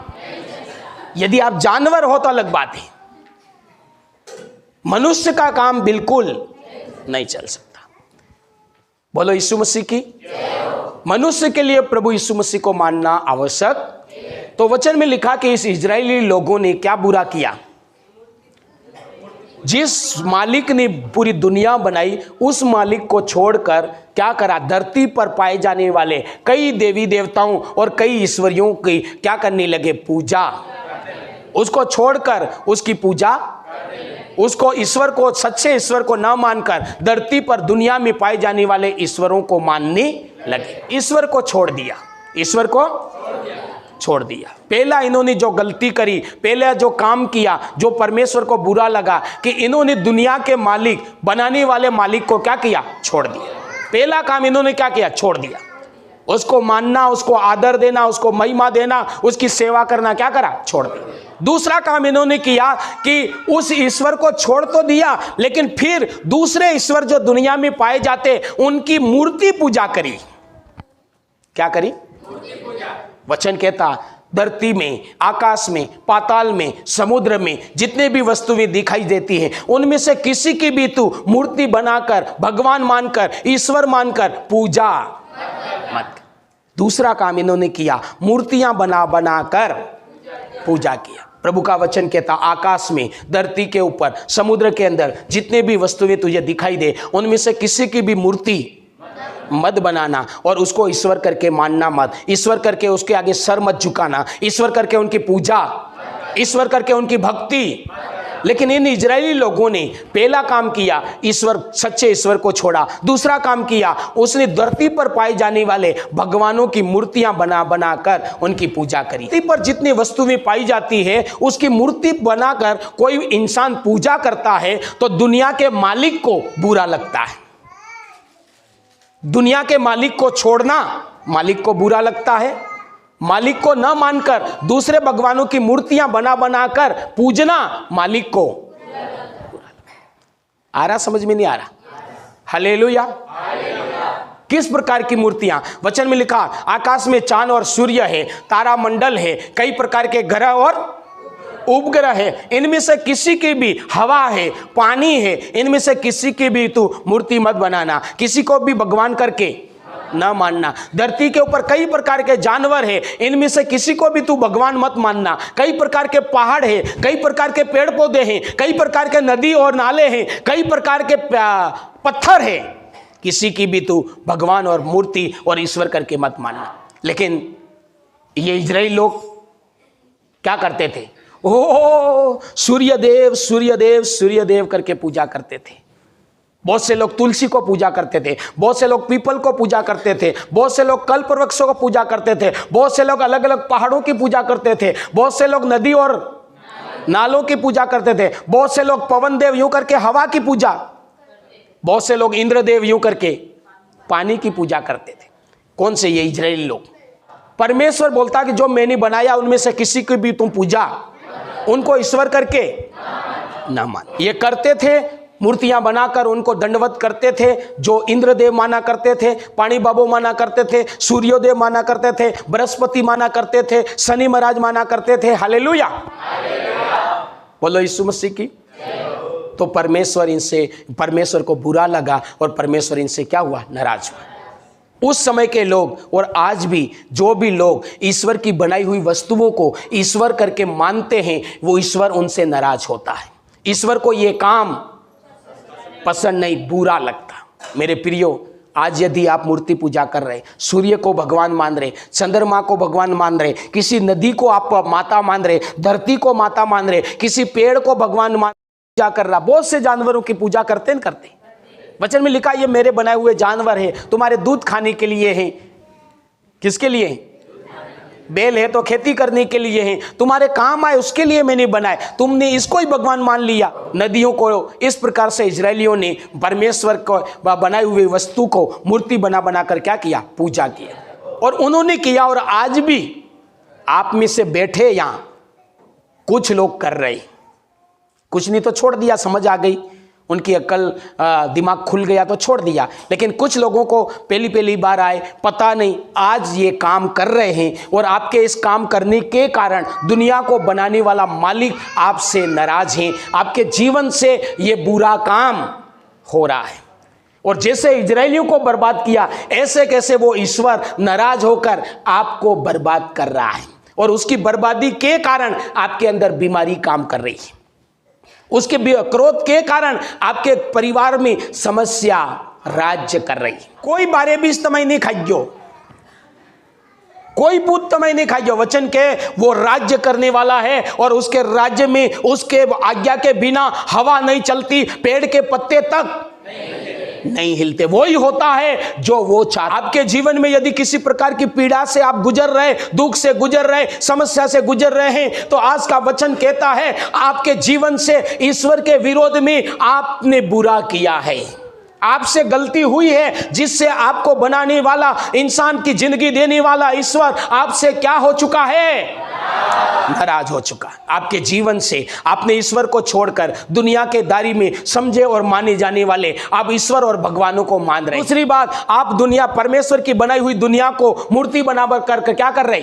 यदि आप जानवर हो तो अलग बात है, मनुष्य का काम बिल्कुल नहीं चल सकता। बोलो यीशु मसीह की। मनुष्य के लिए प्रभु यीशु मसीह को मानना आवश्यक। तो वचन में लिखा कि इस इजरायली लोगों ने क्या बुरा किया? जिस मालिक ने पूरी दुनिया बनाई उस मालिक को छोड़कर क्या करा, धरती पर पाए जाने वाले कई देवी देवताओं और कई ईश्वरियों की क्या करने लगे, पूजा। उसको छोड़कर उसकी पूजा, उसको ईश्वर को, सच्चे ईश्वर को ना मानकर धरती पर दुनिया में पाए जाने वाले ईश्वरों को मानने लगे। ईश्वर को छोड़ दिया, ईश्वर को छोड़ दिया। पहला इन्होंने जो गलती करी, पहला जो काम किया, जो परमेश्वर को बुरा लगा कि इन्होंने दुनिया के मालिक, बनाने वाले मालिक को क्या किया, छोड़ दिया। पहला काम इन्होंने क्या किया, छोड़ दिया। उसको मानना, उसको आदर देना, उसको महिमा देना, उसकी सेवा करना क्या करा, छोड़ दिया। दूसरा काम इन्होंने किया कि उस ईश्वर को छोड़ तो दिया, लेकिन फिर दूसरे ईश्वर जो दुनिया में पाए जाते उनकी मूर्ति पूजा करी। क्या करी, वचन कहता धरती में, आकाश में, पाताल में, समुद्र में जितने भी वस्तुएं दिखाई देती हैं उनमें से किसी की भी तू मूर्ति बनाकर, भगवान मानकर, ईश्वर मानकर पूजा मत। दूसरा काम इन्होंने किया, मूर्तियां बना बनाकर पूजा किया। प्रभु का वचन कहता आकाश में, धरती के ऊपर, समुद्र के अंदर जितने भी वस्तुएं तुझे दिखाई दे उनमें से किसी की भी मूर्ति मत बनाना और उसको ईश्वर करके मानना मत। ईश्वर करके उसके आगे सर मत झुकाना, ईश्वर करके उनकी पूजा, ईश्वर करके उनकी भक्ति। लेकिन इन इजरायली लोगों ने पहला काम किया, ईश्वर, सच्चे ईश्वर को छोड़ा। दूसरा काम किया, उसने धरती पर पाए जाने वाले भगवानों की मूर्तियां बना बनाकर उनकी पूजा करी। धरती पर जितनी वस्तुएं पाई जाती है उसकी मूर्ति बनाकर कोई इंसान पूजा करता है तो दुनिया के मालिक को बुरा लगता है। दुनिया के मालिक को छोड़ना मालिक को बुरा लगता है। मालिक को न मानकर दूसरे भगवानों की मूर्तियां बना बनाकर पूजना मालिक को आ रहा, समझ में नहीं आ रहा? हालेलुया। किस प्रकार की मूर्तियां? वचन में लिखा आकाश में चांद और सूर्य है, तारा मंडल है, कई प्रकार के ग्रह और उपग्रह है, इनमें से किसी की भी, हवा है, पानी है, इनमें से किसी की भी तू मूर्ति मत बनाना, किसी को भी भगवान करके ना मानना। धरती के ऊपर कई प्रकार के जानवर है, इनमें से किसी को भी तू भगवान मत मानना। कई प्रकार के पहाड़ है, कई प्रकार के पेड़ पौधे हैं, कई प्रकार के नदी और नाले हैं, कई प्रकार के पत्थर है, किसी की भी तू भगवान और मूर्ति और ईश्वर करके मत मानना। लेकिन ये इजराइल लोग क्या करते थे? ओ सूर्यदेव सूर्यदेव सूर्यदेव करके पूजा करते थे। बहुत से लोग तुलसी को पूजा करते थे, बहुत से लोग पीपल को पूजा करते थे, बहुत से लोग कल्प वृक्षों को पूजा करते थे, बहुत से लोग अलग अलग पहाड़ों की पूजा करते थे, बहुत से लोग नदी और नालों की पूजा करते थे, बहुत से लोग पवन देव यूं करके हवा की पूजा, बहुत से लोग इंद्रदेव यूं करके पानी की पूजा करते थे। कौन से? ये इजराइली लोग। परमेश्वर बोलता कि जो मैंने बनाया उनमें से किसी की भी तुम पूजा, उनको ईश्वर करके ना मान। ये करते थे, मूर्तियां बनाकर उनको दंडवत करते थे। जो इंद्रदेव माना करते थे, पानी बाबू माना करते थे, सूर्योदेव माना करते थे, बृहस्पति माना करते थे, शनि महाराज माना करते थे। हालेलुया, बोलो यीशु मसीह की। तो परमेश्वर को बुरा लगा और परमेश्वर इनसे क्या हुआ? नाराज हुआ। उस समय के लोग और आज भी जो भी लोग ईश्वर की बनाई हुई वस्तुओं को ईश्वर करके मानते हैं, वो ईश्वर उनसे नाराज होता है। ईश्वर को ये काम पसंद नहीं, बुरा लगता। मेरे प्रियो, आज यदि आप मूर्ति पूजा कर रहे, सूर्य को भगवान मान रहे, चंद्रमा को भगवान मान रहे, किसी नदी को आप माता मान रहे, धरती को माता मान रहे, किसी पेड़ को भगवान मान पूजा कर रहा, बहुत से जानवरों की पूजा करते न करते। वचन में लिखा ये मेरे बनाए हुए जानवर हैं, तुम्हारे दूध खाने के लिए हैं। किसके लिए हैं? बैल है तो खेती करने के लिए हैं, तुम्हारे काम आए उसके लिए मैंने बनाए, तुमने इसको ही भगवान मान लिया। नदियों को इस प्रकार से इजरायलियों ने परमेश्वर को बनाई हुई वस्तु को मूर्ति बना बनाकर क्या किया? पूजा किया। और उन्होंने किया, और आज भी आप में से बैठे यहां कुछ लोग कर रहे, कुछ नहीं तो छोड़ दिया, समझ आ गई, उनकी अक्ल दिमाग खुल गया तो छोड़ दिया। लेकिन कुछ लोगों को पहली बार आए, पता नहीं, आज ये काम कर रहे हैं और आपके इस काम करने के कारण दुनिया को बनाने वाला मालिक आपसे नाराज हैं, आपके जीवन से ये बुरा काम हो रहा है। और जैसे इजरायलियों को बर्बाद किया, ऐसे कैसे वो ईश्वर नाराज होकर आपको बर्बाद कर रहा है, और उसकी बर्बादी के कारण आपके अंदर बीमारी काम कर रही है। उसके क्रोध के कारण आपके परिवार में समस्या राज्य कर रही। कोई बारे बीज तमय नहीं खाइयो, कोई पूत तमय नहीं खाइयो। वचन के वो राज्य करने वाला है और उसके राज्य में उसके आज्ञा के बिना हवा नहीं चलती, पेड़ के पत्ते तक नहीं हिलते। वो ही होता है जो वो चाहता। आपके जीवन में यदि किसी प्रकार की पीड़ा से आप गुजर रहे, दुख से गुजर रहे, समस्या से गुजर रहे हैं, तो आज का वचन कहता है आपके जीवन से ईश्वर के विरोध में आपने बुरा किया है, आपसे गलती हुई है, जिससे आपको बनाने वाला, इंसान की जिंदगी देने वाला ईश्वर आपसे क्या हो चुका है? नाराज हो चुका। आपके जीवन से आपने ईश्वर को छोड़कर दुनिया के दारी में समझे और माने जाने वाले आप ईश्वर और भगवानों को मान रहे। दूसरी बात, आप दुनिया, परमेश्वर की बनाई हुई दुनिया को मूर्ति बनाकर कर क्या कर रहे?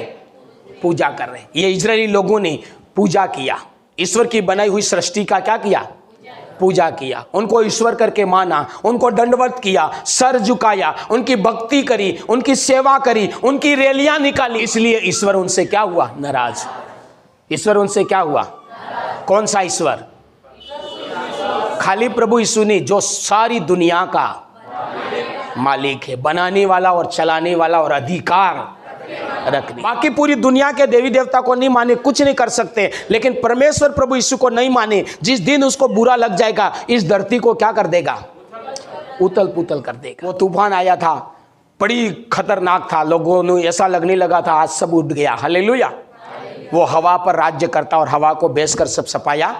पूजा कर रहे। ये इजरायली लोगों ने पूजा किया, ईश्वर की बनाई हुई सृष्टि का क्या किया? पूजा किया, उनको ईश्वर करके माना, उनको दंडवत किया, सर झुकाया, उनकी भक्ति करी, उनकी सेवा करी, उनकी रैलियां निकाली। इसलिए ईश्वर उनसे क्या हुआ? नाराज। ईश्वर उनसे क्या हुआ? कौन सा ईश्वर? खाली प्रभु यीशु नहीं, जो सारी दुनिया का मालिक है, बनाने वाला और चलाने वाला और अधिकार रखने। बाकी पूरी दुनिया के देवी देवता को नहीं माने, कुछ नहीं कर सकते, लेकिन परमेश्वर प्रभु यीशु को नहीं माने, जिस दिन उसको बुरा लग जाएगा, इस धरती को क्या कर देगा? उतल पुतल कर देगा। वो तूफान आया था, बड़ी खतरनाक था, लोगों ने ऐसा लगने लगा था आज सब उठ गया। हालेलुया। वो हवा पर राज्य करता और हवा को बेचकर सब सफाया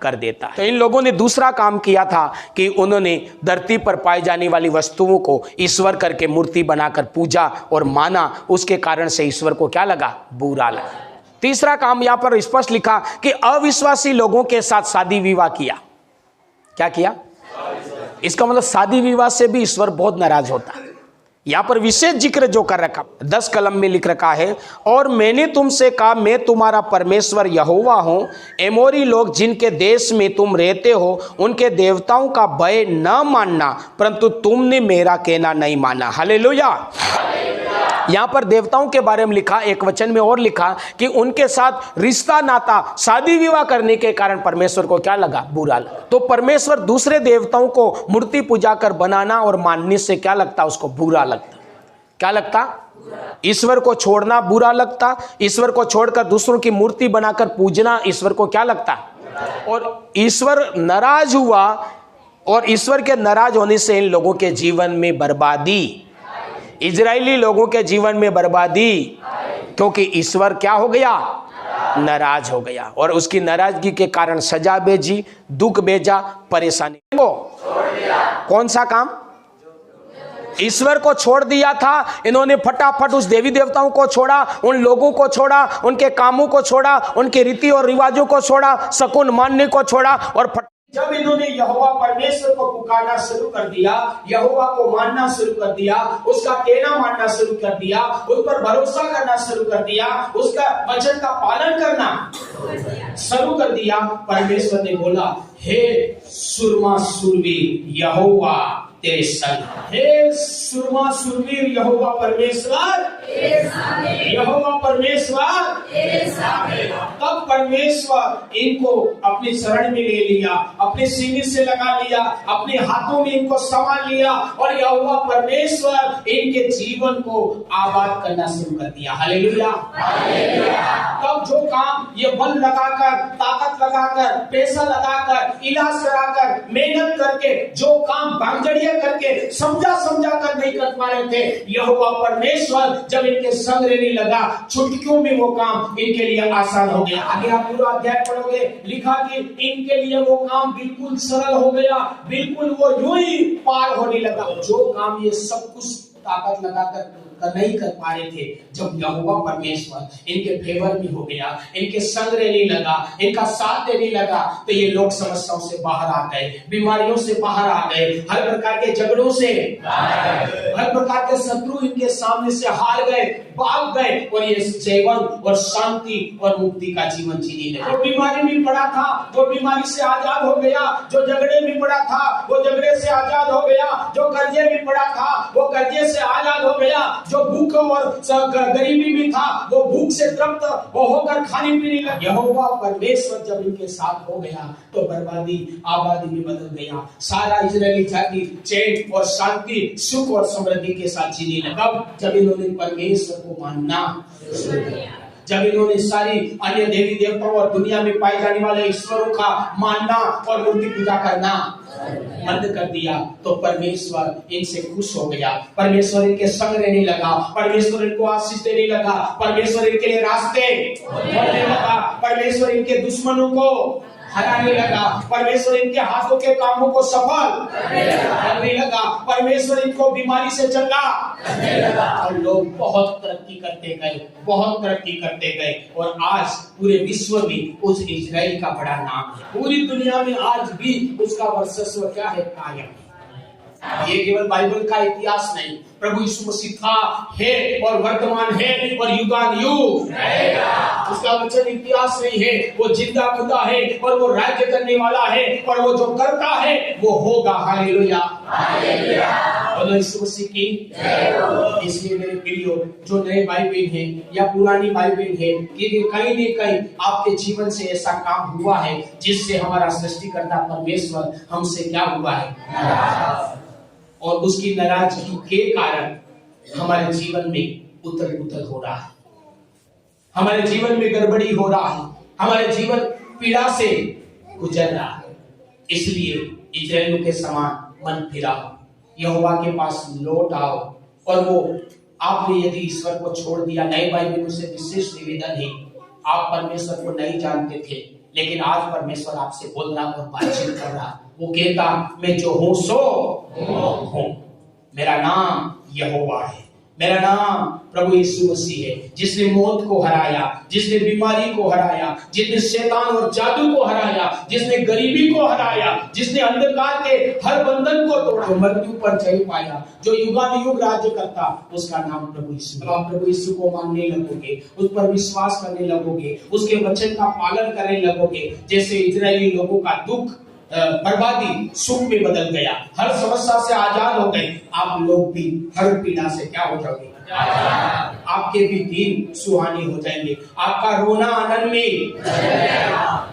कर देता है। तो इन लोगों ने दूसरा काम किया था कि उन्होंने धरती पर पाई जाने वाली वस्तुओं को ईश्वर करके मूर्ति बनाकर पूजा और माना, उसके कारण से ईश्वर को क्या लगा? बुरा लगा। तीसरा काम यहां पर स्पष्ट लिखा कि अविश्वासी लोगों के साथ शादी विवाह किया। क्या किया? इसका मतलब शादी विवाह से भी ईश्वर बहुत नाराज होता है। यहां पर विशेष जिक्र जो कर रखा 10 कलम में लिख रखा है, और मैंने तुमसे कहा मैं तुम्हारा परमेश्वर यहोवा हूं। एमोरी लोग जिनके देश में तुम रहते हो उनके देवताओं का भय न मानना, परंतु तुमने मेरा कहना नहीं माना। हालेलुया। यहां पर देवताओं के बारे में लिखा, एक वचन में और लिखा कि उनके साथ रिश्ता नाता, शादी विवाह करने के कारण परमेश्वर को क्या लगा? बुरा लगा। तो परमेश्वर दूसरे देवताओं को मूर्ति पूजा कर बनाना और मानने से क्या लगता? उसको बुरा लगता। क्या लगता? ईश्वर को छोड़ना बुरा लगता। ईश्वर को छोड़कर दूसरों की मूर्ति बनाकर पूजना ईश्वर को क्या लगता? और ईश्वर नाराज हुआ, और ईश्वर के नाराज होने से इन लोगों के जीवन में बर्बादी, इजरायली लोगों के जीवन में बर्बादी, क्योंकि ईश्वर क्या हो गया? नाराज हो गया, और उसकी नाराजगी के कारण सजा भेजी, दुख भेजा, परेशानी को कौन सा काम? ईश्वर को छोड़ दिया था इन्होंने। फटाफट उस देवी देवताओं को छोड़ा, उन लोगों को छोड़ा, उनके कामों को छोड़ा, उनके रीति और रिवाजों को छोड़ा, शकुन मानने को छोड़ा, और जब इन्होंने यहोवा परमेश्वर को पुकारना शुरू कर दिया, यहोवा को मानना शुरू कर दिया, उसका कहना मानना शुरू कर दिया, उस पर भरोसा करना शुरू कर दिया, उसका वचन का पालन करना शुरू कर दिया, परमेश्वर ने बोला, हे सुरमा सुरवीर यहोवा तेरे संग। हे सुरमा सुरवीर यहोवा परमेश्वर, यहोवा परमेश्वर। तब परमेश्वर इनको अपनी शरण में ले लिया, अपने सीने से लगा लिया, अपने हाथों में इनको संभाल लिया, और यहोवा परमेश्वर इनके जीवन को आबाद करना शुरू कर दिया। हालेलुया। तब जो काम ये बल लगाकर, ताकत लगाकर, पैसा लगाकर, इलाज कराकर, मेहनत करके जो काम भागजड़िया करके समझा कर नहीं कर पा रहे थे, यहोवा परमेश्वर जब इनके संग रहने लगा, चुटकियों में वो काम इनके लिए आसान हो गया। आगे आप पूरा अध्याय पढ़ोगे, लिखा कि इनके लिए वो काम बिल्कुल सरल हो गया, बिल्कुल वो यूं ही पार होने लगा। जो काम ये सब कुछ ताकत लगाकर नहीं कर पा रहे थे, जब यहोवा परमेश्वर इनके फेवर में हो गया, इनके संग रहने लगा, इनका साथ देने लगा, तो ये लोग समस्याओं से बाहर आ गए, बीमारियों से बाहर आ गए, हर प्रकार के झगड़ों से, हर प्रकार के शत्रु इनके सामने से हार गए, भाग गए, और ये जीवन और शांति और मुक्ति का जीवन जीने लगे। तो बीमारी में में पड़ा था वो बीमारी से आजाद हो गया, जो झगड़े में पड़ा था वो झगड़े से आजाद हो गया, जो कर्जे में पड़ा था वो कर्जे से आजाद हो गया, जो भूख और गरीबी में था वो भूख से तृप्त वो होकर खाने पीने लगा। यहोवा परमेश्वर जब इनके साथ हो गया तो बर्बादी आबादी में बदल गया। सारा इजरायली जाति चैन और शांति, सुख और समृद्धि के साथ जीने लगा जब इन्होंने परमेश्वर को मानना शुरू किया, जब इन्होंने सारी अन्य देवी देवताओं और दुनिया में पाए जाने वाले ईश्वरों का मानना और मूर्ति पूजा करना बंद कर दिया तो परमेश्वर इनसे खुश हो गया, परमेश्वर इनके संग रहने लगा, परमेश्वर इनको आशीष देने लगा, परमेश्वर इनके लिए रास्ते खोलने लगा, परमेश्वर इनके दुश्मनों को हराने लगा, परमेश्वर इनके हाथों के कामों को सफल करने लगा, परमेश्वर इनको बीमारी से चंगा करने लगा और लोग बहुत तरक्की करते गए, बहुत तरक्की करते गए और आज पूरे विश्व में उस इजराइल का बड़ा नाम है। पूरी दुनिया में आज भी उसका वर्चस्व क्या है, कायम है। ये केवल बाइबल का इतिहास नहीं, प्रभु यीशु मसीह था, है और वर्तमान है और युगानुयुग रहेगा। उसका वचन इतिहास नहीं है, वो जिंदा खुदा है और वो राज्य करने वाला है और वो जो करता है वो होगा। हालेलुया, हालेलुया, बोलो यीशु मसीह की जय हो। इसलिए मेरे प्रियो, जो नए भाई बहन हैं या पुरानी भाई बहन है, कि कहीं न कहीं आपके जीवन से ऐसा काम हुआ है जिससे हमारा सृष्टिकर्ता परमेश्वर हमसे क्या हुआ है, और उसकी नाराजगी के कारण हमारे जीवन में उथल पुथल हो रहा है, हमारे जीवन में गड़बड़ी हो रहा है, हमारे जीवन पीड़ा से गुजर रहा है। इसलिए इजराइल के समान मन फिराओ, यहोवा के पास लौट आओ। और वो आपने यदि ईश्वर को छोड़ दिया, नए भाई बहनों से विशेष निवेदन है, आप परमेश्वर को नहीं जानते थे लेकिन आज परमेश्वर आपसे बोल रहा और बातचीत कर रहा। वो कहता मैं जो हूं सो हूं, मेरा नाम यहोवा है, मेरा नाम प्रभु यीशु मसीह है, जिसने मौत को हराया, जिसने बीमारी को हराया, जिसने शैतान और जादू को हराया, जिसने गरीबी को हराया, जिसने अंधकार के हर बंधन को तोड़ा, मृत्यु पर जय पाया, जो युगानुयुग राज्य करता, उसका नाम प्रभु यीशु। आप प्रभु यीशु को मानने लगोगे, उस पर विश्वास करने लगोगे, उसके वचन का पालन करने लगोगे, जैसे इजरायली लोगों का दुख बर्बादी सुख में बदल गया, हर समस्या से आजाद हो गए, आप लोग भी हर पीड़ा से क्या हो जाओगे, आपके भी दिन सुहाने हो जाएंगे, आपका रोना आनंद में,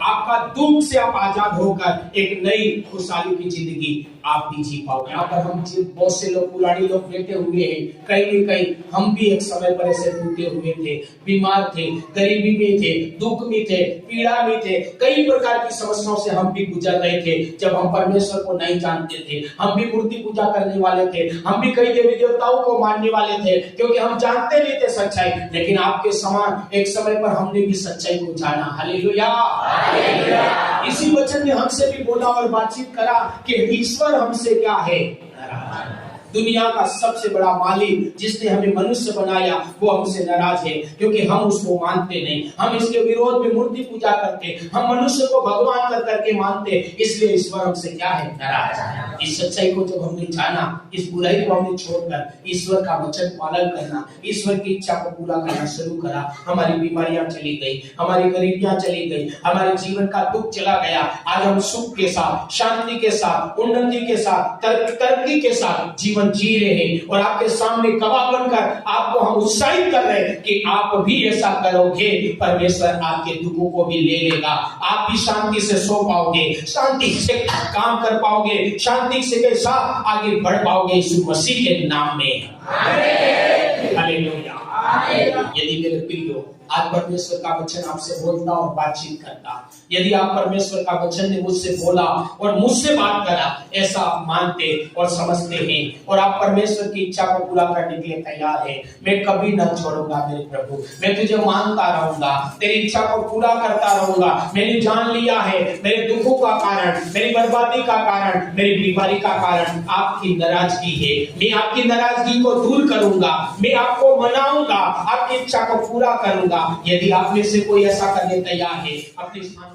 आपका दुख से आप आजाद होकर एक नई खुशहाली की जिंदगी आप भी जी पाओगे। यहाँ पर हम बहुत से लोग पुराने लोग बैठे हुए हैं, कहीं न कहीं हम भी एक समय पर ऐसे टूटे हुए थे, बीमार थे, गरीबी में थे, दुख में थे, पीड़ा में थे, कई प्रकार की समस्याओं से हम भी गुजर रहे थे। जब हम परमेश्वर को नहीं जानते थे, हम भी मूर्ति पूजा करने वाले थे, हम भी कई देवी देवताओं को मानने वाले थे, क्योंकि हम जानते नहीं थे सच्चाई। लेकिन आपके समान एक समय पर हमने भी सच्चाई को जाना। Hallelujah, hallelujah. इसी वचन ने हमसे भी बोला और बातचीत करा कि ईश्वर हमसे क्या है, दुनिया का सबसे बड़ा मालिक जिसने हमें मनुष्य बनाया वो हमसे नाराज है, क्योंकि हम उसको मानते नहीं, हम इसके विरोध में मूर्ति पूजा करते, हम मनुष्य को भगवान कर करके मानते, इसलिए ईश्वर हमसे क्या है, नाराज। इस सच्चाई को जब हमने जाना, इस बुराई को हमने छोड़कर ईश्वर का वचन पालन करना, ईश्वर की इच्छा को पूरा करना शुरू करा, हमारी बीमारियां चली गई, हमारी गरीबियां चली गई, हमारे जीवन का दुख चला गया। आज हम सुख के साथ, शांति के साथ, उन्नति के साथ, तरक्की के साथ जीवन जी रहे हैं और आपके सामने गवाह बनकर आपको हम उत्साहित कर रहे हैं कि आप भी ऐसा करोगे, परमेश्वर आपके दुखों को भी ले लेगा, आप भी शांति से सो पाओगे, शांति से काम कर पाओगे, शांति से के साथ आगे बढ़ पाओगे यीशु मसीह के नाम में। आमीन, हालेलुया। यदि मेरे प्रियो आज परमेश्वर का वचन आपसे बोलता और बातचीत करता, यदि आप परमेश्वर का वचन ने मुझसे बोला और मुझसे बात करा, ऐसा आप मानते और समझते हैं और आप परमेश्वर की इच्छा को पूरा करने के लिए तैयार है, मैं कभी न छोड़ूंगा मेरे प्रभु, मैं तुझे मानता रहूंगा, तेरी इच्छा को पूरा करता रहूंगा। मैंने जान लिया है मेरे दुखों का कारण, मेरी बर्बादी का कारण, मेरी बीमारी का कारण आपकी नाराजगी है, मैं आपकी नाराजगी को दूर करूंगा, मैं आपको मनाऊंगा, आपकी इच्छा को पूरा करूंगा। यदि आप में से कोई ऐसा करने तैयार है, अपने स्थान